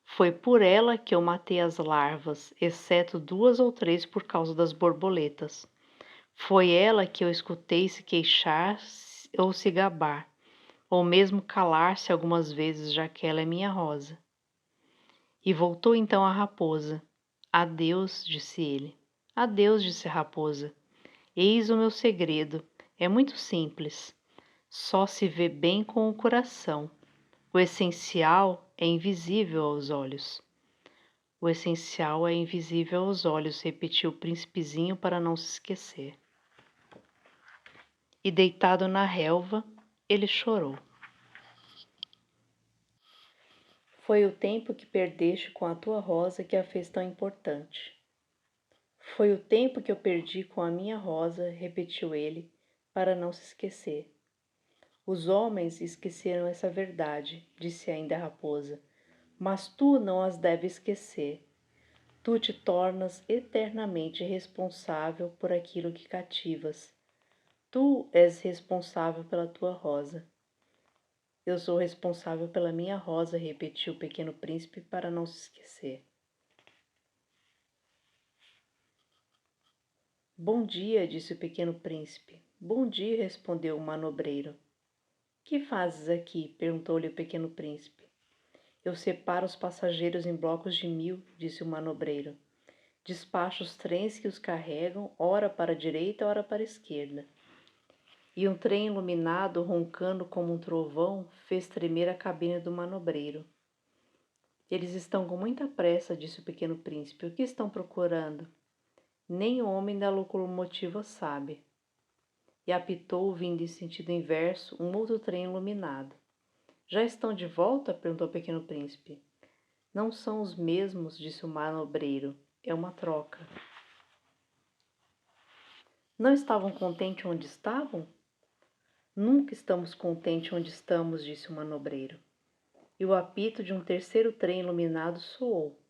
Foi por ela que eu matei as larvas, exceto 2 ou 3 por causa das borboletas. Foi ela que eu escutei se queixar ou se gabar, ou mesmo calar-se algumas vezes, já que ela é minha rosa. E voltou então a raposa. Adeus, disse ele. Adeus, disse a raposa. Eis o meu segredo. É muito simples. Só se vê bem com o coração. O essencial é invisível aos olhos. O essencial é invisível aos olhos, repetiu o príncipezinho para não se esquecer. E deitado na relva, ele chorou. Foi o tempo que perdeste com a tua rosa que a fez tão importante. Foi o tempo que eu perdi com a minha rosa, repetiu ele, para não se esquecer. Os homens esqueceram essa verdade, disse ainda a raposa, mas tu não as deves esquecer. Tu te tornas eternamente responsável por aquilo que cativas. Tu és responsável pela tua rosa. Eu sou responsável pela minha rosa, repetiu o pequeno príncipe para não se esquecer. Bom dia, disse o pequeno príncipe. Bom dia, respondeu o manobreiro. Que fazes aqui? Perguntou-lhe o pequeno príncipe. Eu separo os passageiros em blocos de 1000, disse o manobreiro. Despacho os trens que os carregam, ora para a direita, ora para a esquerda. E um trem iluminado, roncando como um trovão, fez tremer a cabine do manobreiro. Eles estão com muita pressa, disse o pequeno príncipe. O que estão procurando? Nem o homem da locomotiva sabe. E apitou, vindo em sentido inverso, um outro trem iluminado. Já estão de volta? Perguntou o pequeno príncipe. Não são os mesmos, disse o manobreiro. É uma troca. Não estavam contentes onde estavam? Nunca estamos contentes onde estamos, disse o manobreiro. E o apito de um terceiro trem iluminado soou.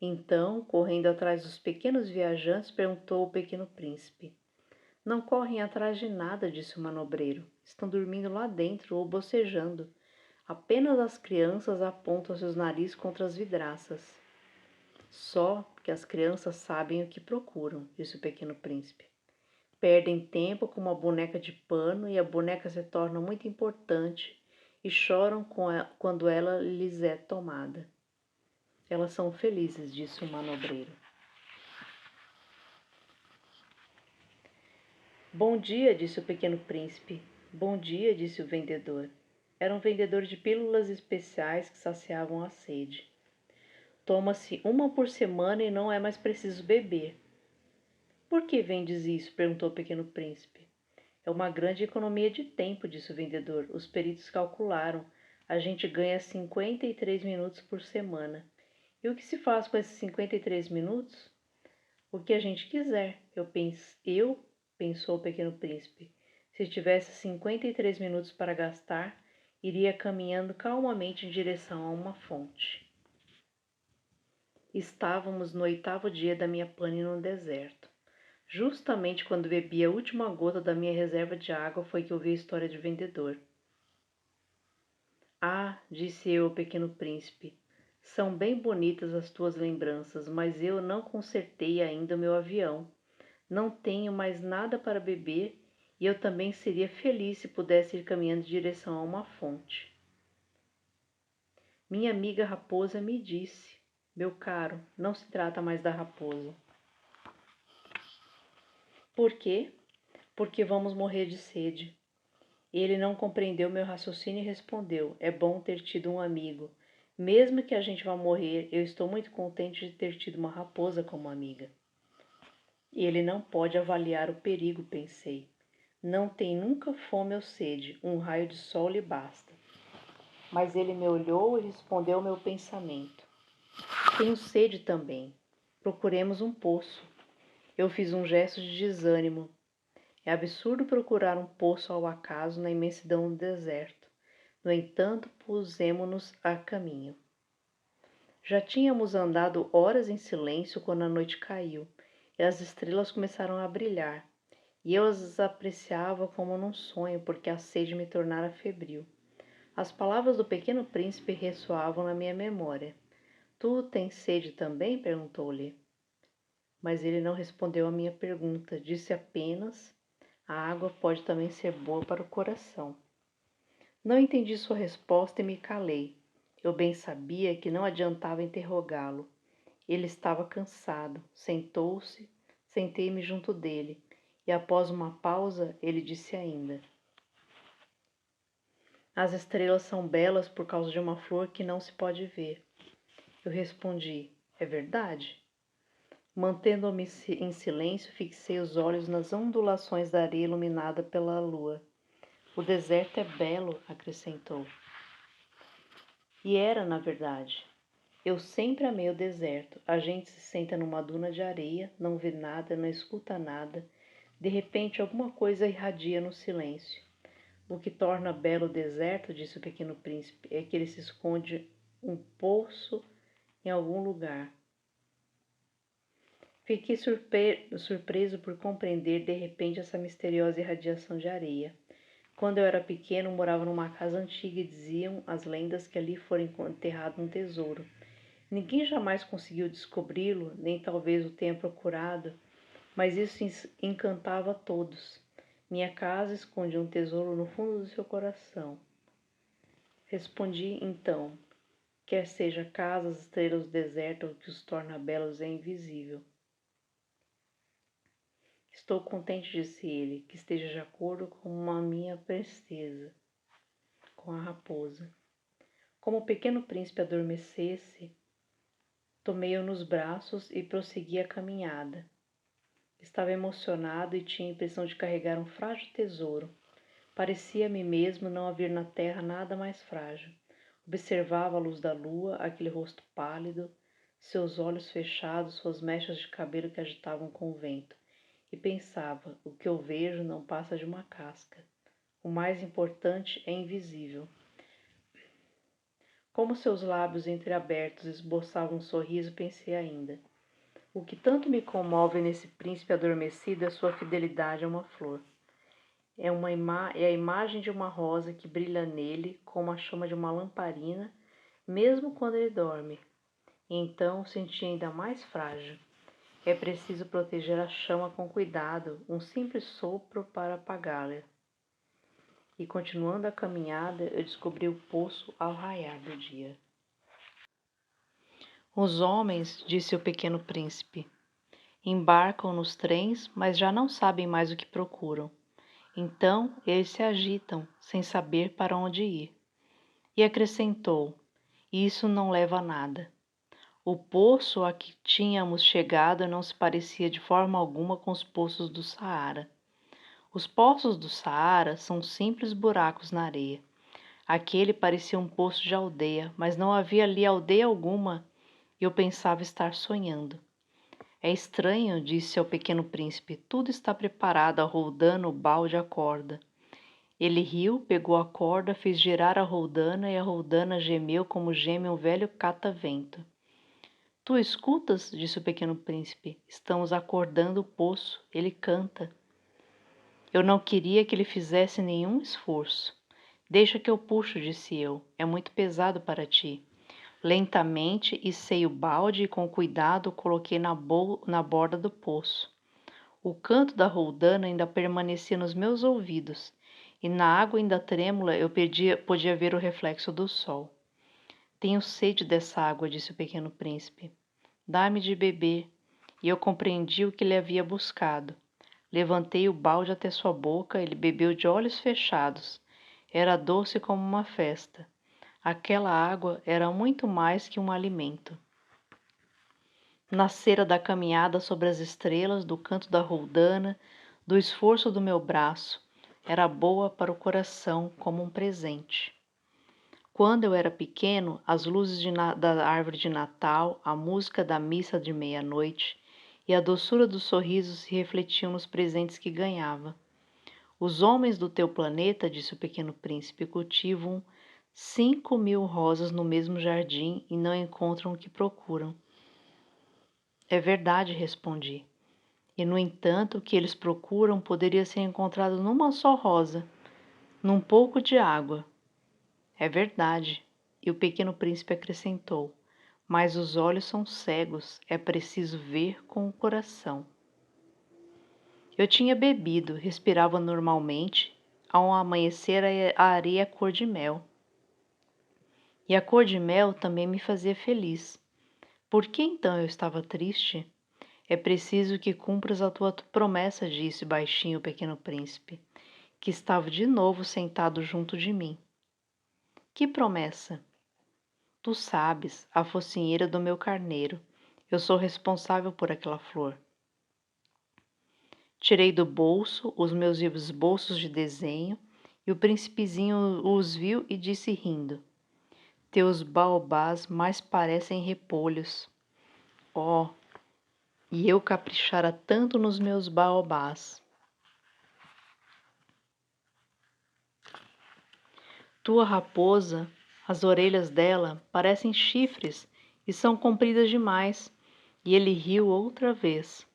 Então, correndo atrás dos pequenos viajantes, perguntou o pequeno príncipe. Não correm atrás de nada, disse o manobreiro. Estão dormindo lá dentro ou bocejando. Apenas as crianças apontam seus narizes contra as vidraças. Só que as crianças sabem o que procuram, disse o pequeno príncipe. Perdem tempo com uma boneca de pano e a boneca se torna muito importante e choram quando ela lhes é tomada. Elas são felizes, disse o manobreiro. Bom dia, disse o pequeno príncipe. Bom dia, disse o vendedor. Era um vendedor de pílulas especiais que saciavam a sede. Toma-se uma por semana e não é mais preciso beber. Por que vendes isso? Perguntou o pequeno príncipe. É uma grande economia de tempo, disse o vendedor. Os peritos calcularam. A gente ganha 53 minutos por semana. E o que se faz com esses 53 minutos? O que a gente quiser. Pensou o pequeno príncipe. Se tivesse 53 minutos para gastar, iria caminhando calmamente em direção a uma fonte. Estávamos no 8º dia da minha pane no deserto. Justamente quando bebi a última gota da minha reserva de água foi que ouvi a história do vendedor. Ah, disse eu ao pequeno príncipe, são bem bonitas as tuas lembranças, mas eu não consertei ainda o meu avião. Não tenho mais nada para beber e eu também seria feliz se pudesse ir caminhando em direção a uma fonte. Minha amiga raposa me disse, meu caro, não se trata mais da raposa. Por quê? Porque vamos morrer de sede. Ele não compreendeu meu raciocínio e respondeu, é bom ter tido um amigo. Mesmo que a gente vá morrer, eu estou muito contente de ter tido uma raposa como amiga. Ele não pode avaliar o perigo, pensei. Não tem nunca fome ou sede, um raio de sol lhe basta. Mas ele me olhou e respondeu ao meu pensamento. Tenho sede também. Procuremos um poço. Eu fiz um gesto de desânimo. É absurdo procurar um poço ao acaso na imensidão do deserto. No entanto, pusemo-nos a caminho. Já tínhamos andado horas em silêncio quando a noite caiu e as estrelas começaram a brilhar. E eu as apreciava como num sonho, porque a sede me tornara febril. As palavras do pequeno príncipe ressoavam na minha memória. Tu tens sede também? Perguntou-lhe. Mas ele não respondeu à minha pergunta, disse apenas: a água pode também ser boa para o coração. Não entendi sua resposta e me calei. Eu bem sabia que não adiantava interrogá-lo. Ele estava cansado. Sentou-se, sentei-me junto dele, e após uma pausa, ele disse ainda: as estrelas são belas por causa de uma flor que não se pode ver. Eu respondi: é verdade? Mantendo-me em silêncio, fixei os olhos nas ondulações da areia iluminada pela lua. O deserto é belo, acrescentou. E era, na verdade. Eu sempre amei o deserto. A gente se senta numa duna de areia, não vê nada, não escuta nada. De repente, alguma coisa irradia no silêncio. O que torna belo o deserto, disse o pequeno príncipe, é que ele se esconde um poço em algum lugar. Fiquei surpreso por compreender de repente essa misteriosa irradiação de areia. Quando eu era pequeno, morava numa casa antiga e diziam as lendas que ali fora enterrado um tesouro. Ninguém jamais conseguiu descobri-lo, nem talvez o tenha procurado, mas isso encantava a todos. Minha casa escondia um tesouro no fundo do seu coração. Respondi então: quer seja a casa, as estrelas, o deserto, o que os torna belos é invisível. Estou contente, disse ele, que esteja de acordo com a minha presteza, com a raposa. Como o pequeno príncipe adormecesse, tomei-o nos braços e prossegui a caminhada. Estava emocionado e tinha a impressão de carregar um frágil tesouro. Parecia-me mesmo não haver na terra nada mais frágil. Observava a luz da lua, aquele rosto pálido, seus olhos fechados, suas mechas de cabelo que agitavam com o vento, e pensava: o que eu vejo não passa de uma casca. O mais importante é invisível. Como seus lábios entreabertos esboçavam um sorriso, pensei ainda: o que tanto me comove nesse príncipe adormecido é sua fidelidade a uma flor. É a imagem de uma rosa que brilha nele como a chama de uma lamparina, mesmo quando ele dorme. E então o senti ainda mais frágil. É preciso proteger a chama com cuidado, um simples sopro para apagá-la. E continuando a caminhada, eu descobri o poço ao raiar do dia. Os homens, disse o pequeno príncipe, embarcam nos trens, mas já não sabem mais o que procuram. Então eles se agitam, sem saber para onde ir. E acrescentou: isso não leva a nada. O poço a que tínhamos chegado não se parecia de forma alguma com os poços do Saara. Os poços do Saara são simples buracos na areia. Aquele parecia um poço de aldeia, mas não havia ali aldeia alguma, e eu pensava estar sonhando. É estranho, disse ao pequeno príncipe, tudo está preparado, a roldana, o balde, a corda. Ele riu, pegou a corda, fez girar a roldana e a roldana gemeu como geme um velho catavento. Tu escutas? Disse o pequeno príncipe. Estamos acordando o poço. Ele canta. Eu não queria que ele fizesse nenhum esforço. Deixa que eu puxo, disse eu. É muito pesado para ti. Lentamente içei o balde e com cuidado o coloquei na borda do poço. O canto da roldana ainda permanecia nos meus ouvidos, e na água ainda trêmula eu podia ver o reflexo do sol. Tenho sede dessa água, disse o pequeno príncipe. Dá-me de beber. E eu compreendi o que ele havia buscado. Levantei o balde até sua boca, ele bebeu de olhos fechados. Era doce como uma festa. Aquela água era muito mais que um alimento. Nascera da caminhada sobre as estrelas, do canto da roldana, do esforço do meu braço. Era boa para o coração como um presente. Quando eu era pequeno, as luzes da árvore de Natal, a música da missa de meia-noite e a doçura dos sorrisos se refletiam nos presentes que ganhava. Os homens do teu planeta, disse o pequeno príncipe, cultivam 5.000 rosas no mesmo jardim e não encontram o que procuram. É verdade, respondi. E, no entanto, o que eles procuram poderia ser encontrado numa só rosa, num pouco de água. É verdade. E o pequeno príncipe acrescentou: mas os olhos são cegos, é preciso ver com o coração. Eu tinha bebido, respirava normalmente, ao amanhecer a areia cor de mel. E a cor de mel também me fazia feliz. Por que então eu estava triste? É preciso que cumpras a tua promessa, disse baixinho o pequeno príncipe, que estava de novo sentado junto de mim. Que promessa? Tu sabes, a focinheira do meu carneiro. Eu sou responsável por aquela flor. Tirei do bolso os meus esboços de desenho e o príncipezinho os viu e disse rindo: Teus baobás mais parecem repolhos. Oh, e eu caprichara tanto nos meus baobás. Tua raposa, as orelhas dela parecem chifres e são compridas demais. E ele riu outra vez.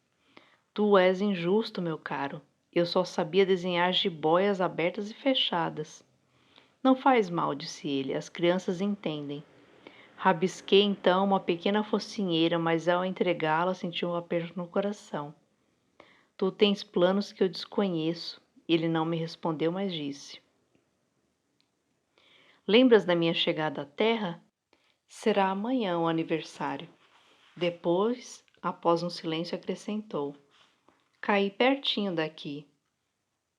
Tu és injusto, meu caro. Eu só sabia desenhar jiboias abertas e fechadas. Não faz mal, disse ele, as crianças entendem. Rabisquei então uma pequena focinheira, mas ao entregá-la senti um aperto no coração. Tu tens planos que eu desconheço. Ele não me respondeu, mas disse: Lembras da minha chegada à Terra? Será amanhã o aniversário. Depois, após um silêncio, acrescentou: Caí pertinho daqui.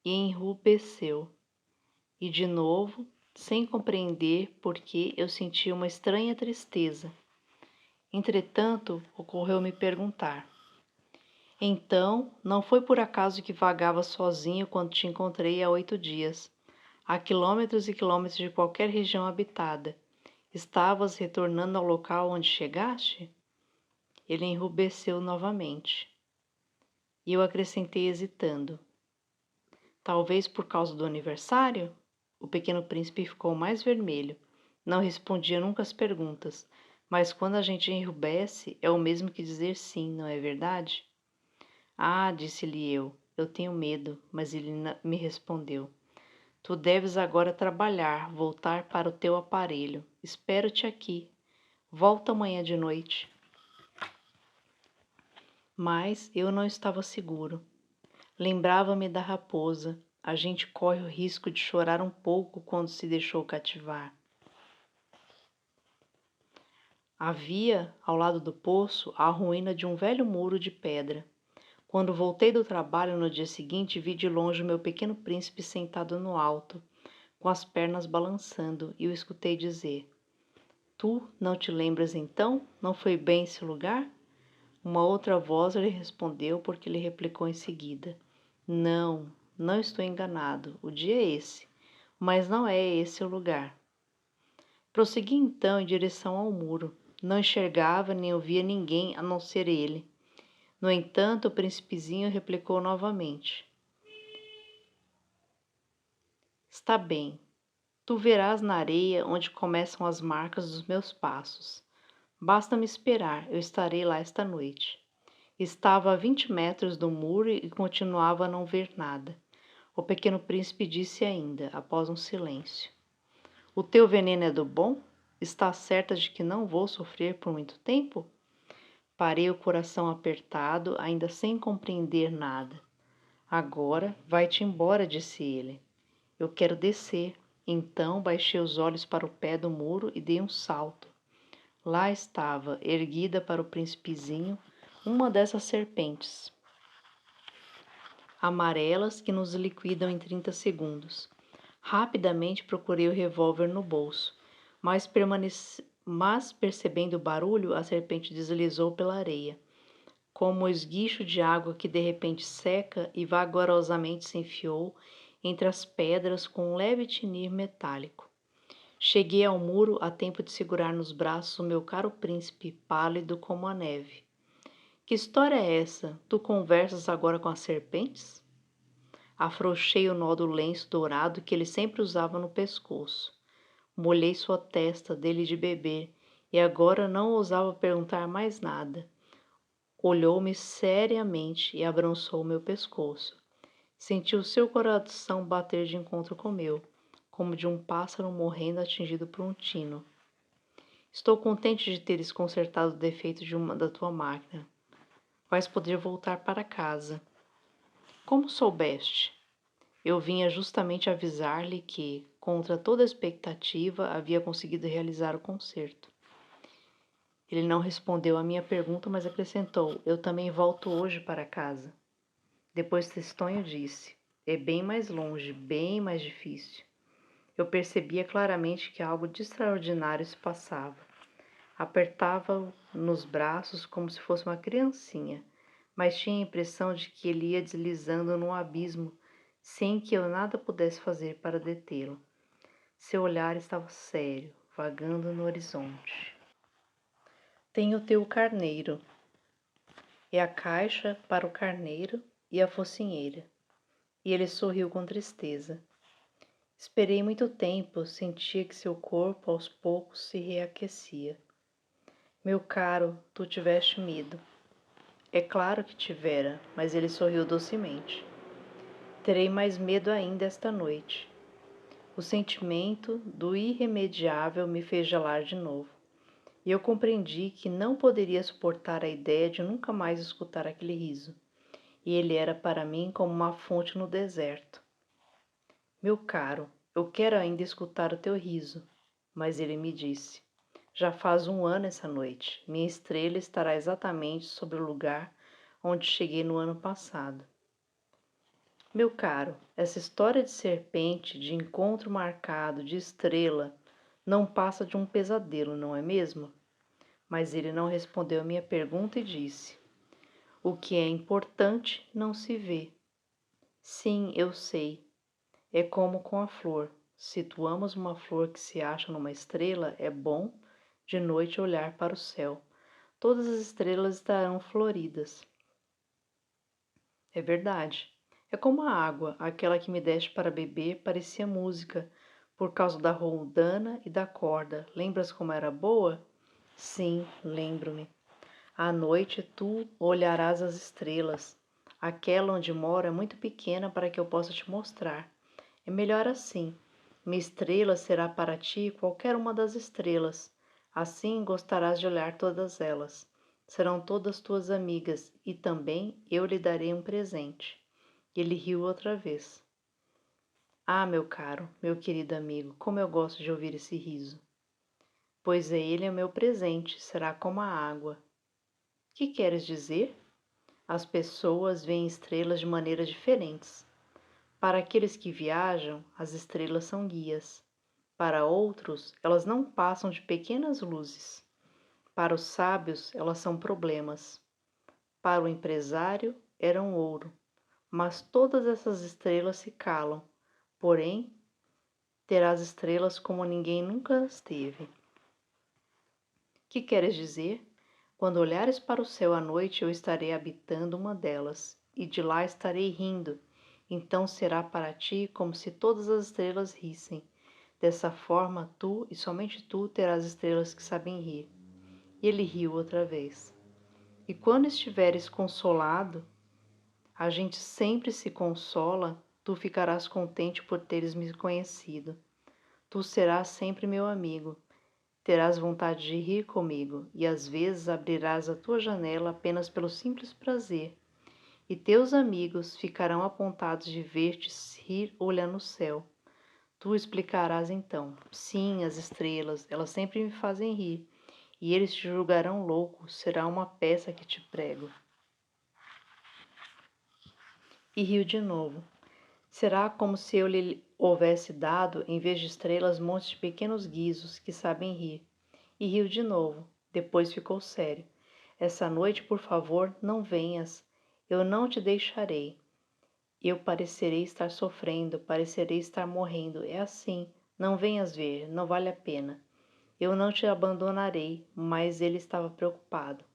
E enrubesceu. E de novo, sem compreender por que, eu senti uma estranha tristeza. Entretanto, ocorreu-me perguntar: Então, não foi por acaso que vagava sozinho quando te encontrei há 8 dias, a quilômetros e quilômetros de qualquer região habitada? Estavas retornando ao local onde chegaste? Ele enrubesceu novamente. E eu acrescentei hesitando: Talvez por causa do aniversário? O pequeno príncipe ficou mais vermelho. Não respondia nunca às perguntas, mas quando a gente enrubesce é o mesmo que dizer sim, não é verdade? Ah, disse-lhe eu tenho medo, mas ele me respondeu. Tu deves agora trabalhar, voltar para o teu aparelho. Espero-te aqui. Volta amanhã de noite. Mas eu não estava seguro. Lembrava-me da raposa. A gente corre o risco de chorar um pouco quando se deixou cativar. Havia, ao lado do poço, a ruína de um velho muro de pedra. Quando voltei do trabalho no dia seguinte, vi de longe o meu pequeno príncipe sentado no alto, com as pernas balançando, e o escutei dizer: Tu não te lembras então? Não foi bem esse lugar? Uma outra voz lhe respondeu, porque ele replicou em seguida: Não, não estou enganado. O dia é esse, mas não é esse o lugar. Prossegui então em direção ao muro. Não enxergava nem ouvia ninguém a não ser ele. No entanto, o príncipezinho replicou novamente: Está bem, tu verás na areia onde começam as marcas dos meus passos. Basta-me esperar, eu estarei lá esta noite. Estava a 20 metros do muro e continuava a não ver nada. O pequeno príncipe disse ainda, após um silêncio: O teu veneno é do bom? Estás certa de que não vou sofrer por muito tempo? Parei o coração apertado, ainda sem compreender nada. Agora vai-te embora, disse ele. Eu quero descer. Então baixei os olhos para o pé do muro e dei um salto. Lá estava, erguida para o príncipezinho, uma dessas serpentes amarelas que nos liquidam em 30 segundos. Rapidamente procurei o revólver no bolso, mas percebendo o barulho, a serpente deslizou pela areia, como o esguicho de água que de repente seca e vagarosamente se enfiou entre as pedras com um leve tinir metálico. Cheguei ao muro a tempo de segurar nos braços o meu caro príncipe, pálido como a neve. Que história é essa? Tu conversas agora com as serpentes? Afrouxei o nó do lenço dourado que ele sempre usava no pescoço. Molhei sua testa dele de beber e agora não ousava perguntar mais nada. Olhou-me seriamente e abraçou meu pescoço. Senti o seu coração bater de encontro com o meu, como de um pássaro morrendo atingido por um tino. Estou contente de teres consertado o defeito de uma da tua máquina. Vais poder voltar para casa. Como soubeste? Eu vinha justamente avisar-lhe que, contra toda expectativa, havia conseguido realizar o concerto. Ele não respondeu à minha pergunta, mas acrescentou: Eu também volto hoje para casa. Depois Tristonho disse: É bem mais longe, bem mais difícil. Eu percebia claramente que algo de extraordinário se passava. Apertava-o nos braços como se fosse uma criancinha, mas tinha a impressão de que ele ia deslizando num abismo sem que eu nada pudesse fazer para detê-lo. Seu olhar estava sério, vagando no horizonte. Tenho teu carneiro. E a caixa para o carneiro e a focinheira. E ele sorriu com tristeza. Esperei muito tempo, sentia que seu corpo aos poucos se reaquecia. Meu caro, tu tiveste medo. É claro que tivera, mas ele sorriu docemente. Terei mais medo ainda esta noite. O sentimento do irremediável me fez gelar de novo, e eu compreendi que não poderia suportar a ideia de nunca mais escutar aquele riso, e ele era para mim como uma fonte no deserto. Meu caro, eu quero ainda escutar o teu riso, mas ele me disse: Já faz 1 ano essa noite. Minha estrela estará exatamente sobre o lugar onde cheguei no ano passado. Meu caro, essa história de serpente, de encontro marcado, de estrela, não passa de um pesadelo, não é mesmo? Mas ele não respondeu a minha pergunta e disse: O que é importante não se vê. Sim, eu sei. É como com a flor. Se tu amas uma flor que se acha numa estrela, é bom de noite olhar para o céu. Todas as estrelas estarão floridas. É verdade. É como a água, aquela que me deste para beber, parecia música, por causa da roldana e da corda. Lembras como era boa? Sim, lembro-me. À noite tu olharás as estrelas. Aquela onde moro é muito pequena para que eu possa te mostrar. É melhor assim. Minha estrela será para ti qualquer uma das estrelas. Assim gostarás de olhar todas elas. Serão todas tuas amigas, e também eu lhe darei um presente. Ele riu outra vez. Ah, meu caro, meu querido amigo, como eu gosto de ouvir esse riso. Pois é ele o meu presente, será como a água. Que queres dizer? As pessoas veem estrelas de maneiras diferentes. Para aqueles que viajam, as estrelas são guias. Para outros, elas não passam de pequenas luzes. Para os sábios, elas são problemas. Para o empresário, eram ouro. Mas todas essas estrelas se calam. Porém, terás estrelas como ninguém nunca as teve. Que queres dizer? Quando olhares para o céu à noite, eu estarei habitando uma delas, e de lá estarei rindo. Então será para ti como se todas as estrelas rissem. Dessa forma, tu e somente tu terás estrelas que sabem rir. E ele riu outra vez. E quando estiveres consolado, a gente sempre se consola, tu ficarás contente por teres me conhecido. Tu serás sempre meu amigo. Terás vontade de rir comigo, e às vezes abrirás a tua janela apenas pelo simples prazer, e teus amigos ficarão apontados de ver-te rir olhando o céu. Tu explicarás então: sim, as estrelas, elas sempre me fazem rir, e eles te julgarão louco, será uma peça que te prego. E riu de novo. Será como se eu lhe houvesse dado, em vez de estrelas, montes de pequenos guizos que sabem rir. E riu de novo. Depois ficou sério. Essa noite, por favor, não venhas. Eu não te deixarei. Eu parecerei estar sofrendo, parecerei estar morrendo. É assim. Não venhas ver, não vale a pena. Eu não te abandonarei, mas ele estava preocupado.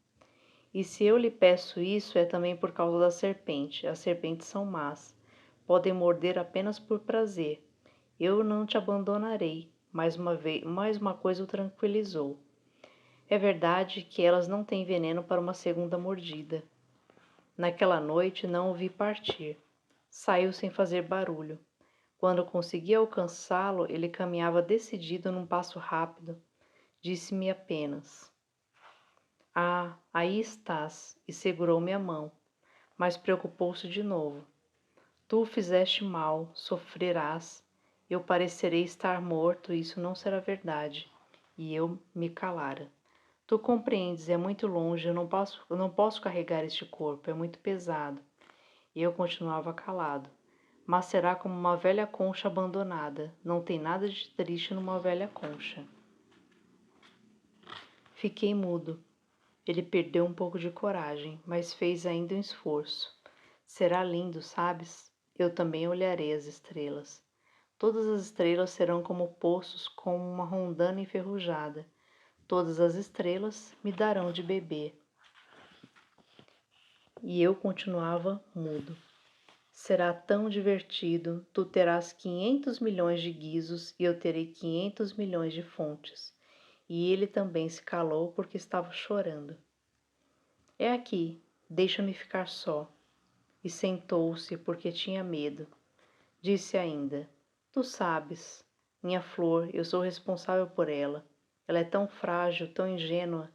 E se eu lhe peço isso, é também por causa da serpente. As serpentes são más. Podem morder apenas por prazer. Eu não te abandonarei. Mais uma coisa o tranquilizou. É verdade que elas não têm veneno para uma segunda mordida. Naquela noite não o vi partir. Saiu sem fazer barulho. Quando consegui alcançá-lo, ele caminhava decidido num passo rápido. Disse-me apenas: "Ah, aí estás", e segurou minha mão, mas preocupou-se de novo. "Tu fizeste mal, sofrerás. Eu parecerei estar morto, e isso não será verdade." E eu me calara. "Tu compreendes, é muito longe, eu não posso carregar este corpo, é muito pesado." E eu continuava calado. Mas será como uma velha concha abandonada. Não tem nada de triste numa velha concha. Fiquei mudo. Ele perdeu um pouco de coragem, mas fez ainda um esforço. "Será lindo, sabes? Eu também olharei as estrelas. Todas as estrelas serão como poços com uma rondana enferrujada. Todas as estrelas me darão de beber." E eu continuava mudo. "Será tão divertido. Tu terás 500 milhões de guizos e eu terei 500 milhões de fontes." E ele também se calou porque estava chorando. "É aqui, deixa-me ficar só." E sentou-se porque tinha medo. Disse ainda: "Tu sabes, minha flor, eu sou responsável por ela. Ela é tão frágil, tão ingênua,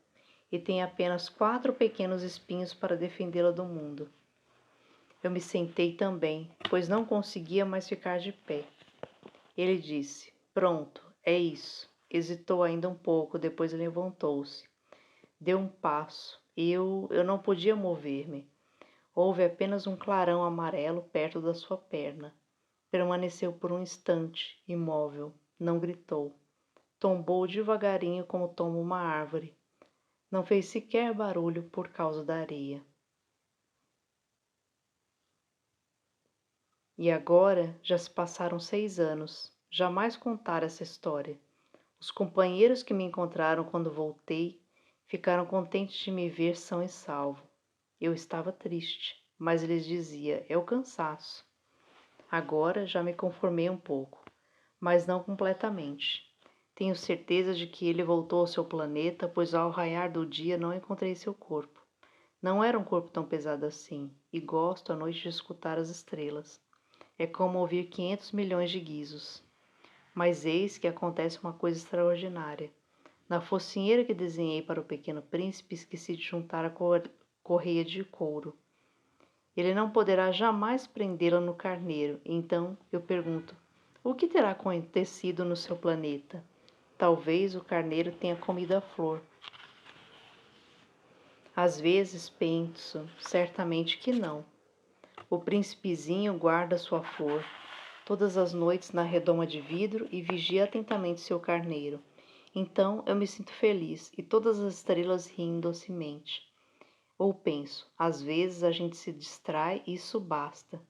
e tem apenas 4 pequenos espinhos para defendê-la do mundo." Eu me sentei também, pois não conseguia mais ficar de pé. Ele disse: "Pronto, é isso." Hesitou ainda um pouco, depois levantou-se. Deu um passo. Eu não podia mover-me. Houve apenas um clarão amarelo perto da sua perna. Permaneceu por um instante, imóvel. Não gritou. Tombou devagarinho como tomba uma árvore. Não fez sequer barulho por causa da areia. E agora já se passaram 6 anos. Jamais contara essa história. Os companheiros que me encontraram quando voltei ficaram contentes de me ver são e salvo. Eu estava triste, mas eles diziam: "É o cansaço." Agora já me conformei um pouco, mas não completamente. Tenho certeza de que ele voltou ao seu planeta, pois ao raiar do dia não encontrei seu corpo. Não era um corpo tão pesado assim, e gosto à noite de escutar as estrelas. É como ouvir 500 milhões de guizos. Mas eis que acontece uma coisa extraordinária. Na focinheira que desenhei para o pequeno príncipe, esqueci de juntar a correia de couro. Ele não poderá jamais prendê-la no carneiro. Então eu pergunto: o que terá acontecido no seu planeta? Talvez o carneiro tenha comido a flor. Às vezes penso, certamente que não. O príncipezinho guarda sua flor todas as noites na redoma de vidro e vigia atentamente seu carneiro. Então eu me sinto feliz e todas as estrelas riem docemente. Ou penso, às vezes a gente se distrai e isso basta.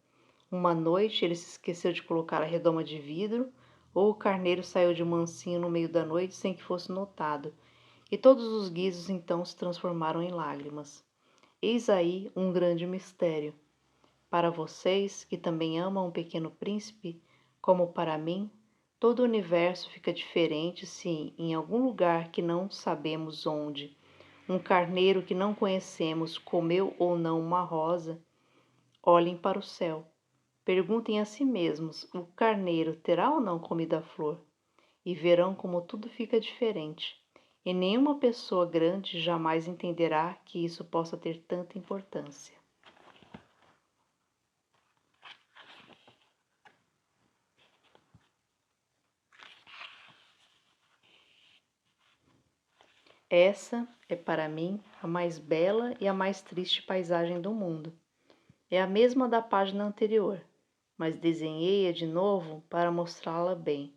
Uma noite ele se esqueceu de colocar a redoma de vidro, ou o carneiro saiu de mansinho no meio da noite sem que fosse notado, e todos os guizos então se transformaram em lágrimas. Eis aí um grande mistério. Para vocês, que também amam o Pequeno Príncipe, como para mim, todo o universo fica diferente se, em algum lugar que não sabemos onde, um carneiro que não conhecemos comeu ou não uma rosa. Olhem para o céu. Perguntem a si mesmos: o carneiro terá ou não comido a flor? E verão como tudo fica diferente. E nenhuma pessoa grande jamais entenderá que isso possa ter tanta importância. Essa é para mim a mais bela e a mais triste paisagem do mundo. É a mesma da página anterior, mas desenhei-a de novo para mostrá-la bem.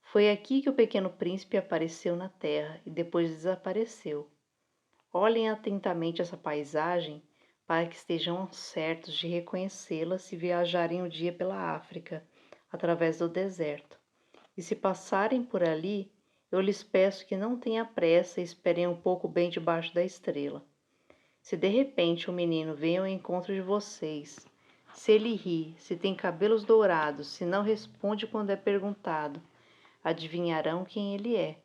Foi aqui que o Pequeno Príncipe apareceu na Terra e depois desapareceu. Olhem atentamente essa paisagem para que estejam certos de reconhecê-la se viajarem um dia pela África, através do deserto. E se passarem por ali, eu lhes peço que não tenham pressa e esperem um pouco bem debaixo da estrela. Se de repente um menino vem ao encontro de vocês, se ele ri, se tem cabelos dourados, se não responde quando é perguntado, adivinharão quem ele é.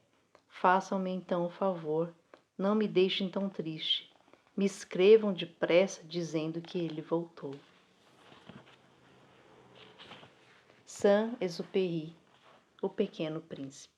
Façam-me então o favor, não me deixem tão triste. Me escrevam depressa dizendo que ele voltou. Saint-Exupéry, O Pequeno Príncipe.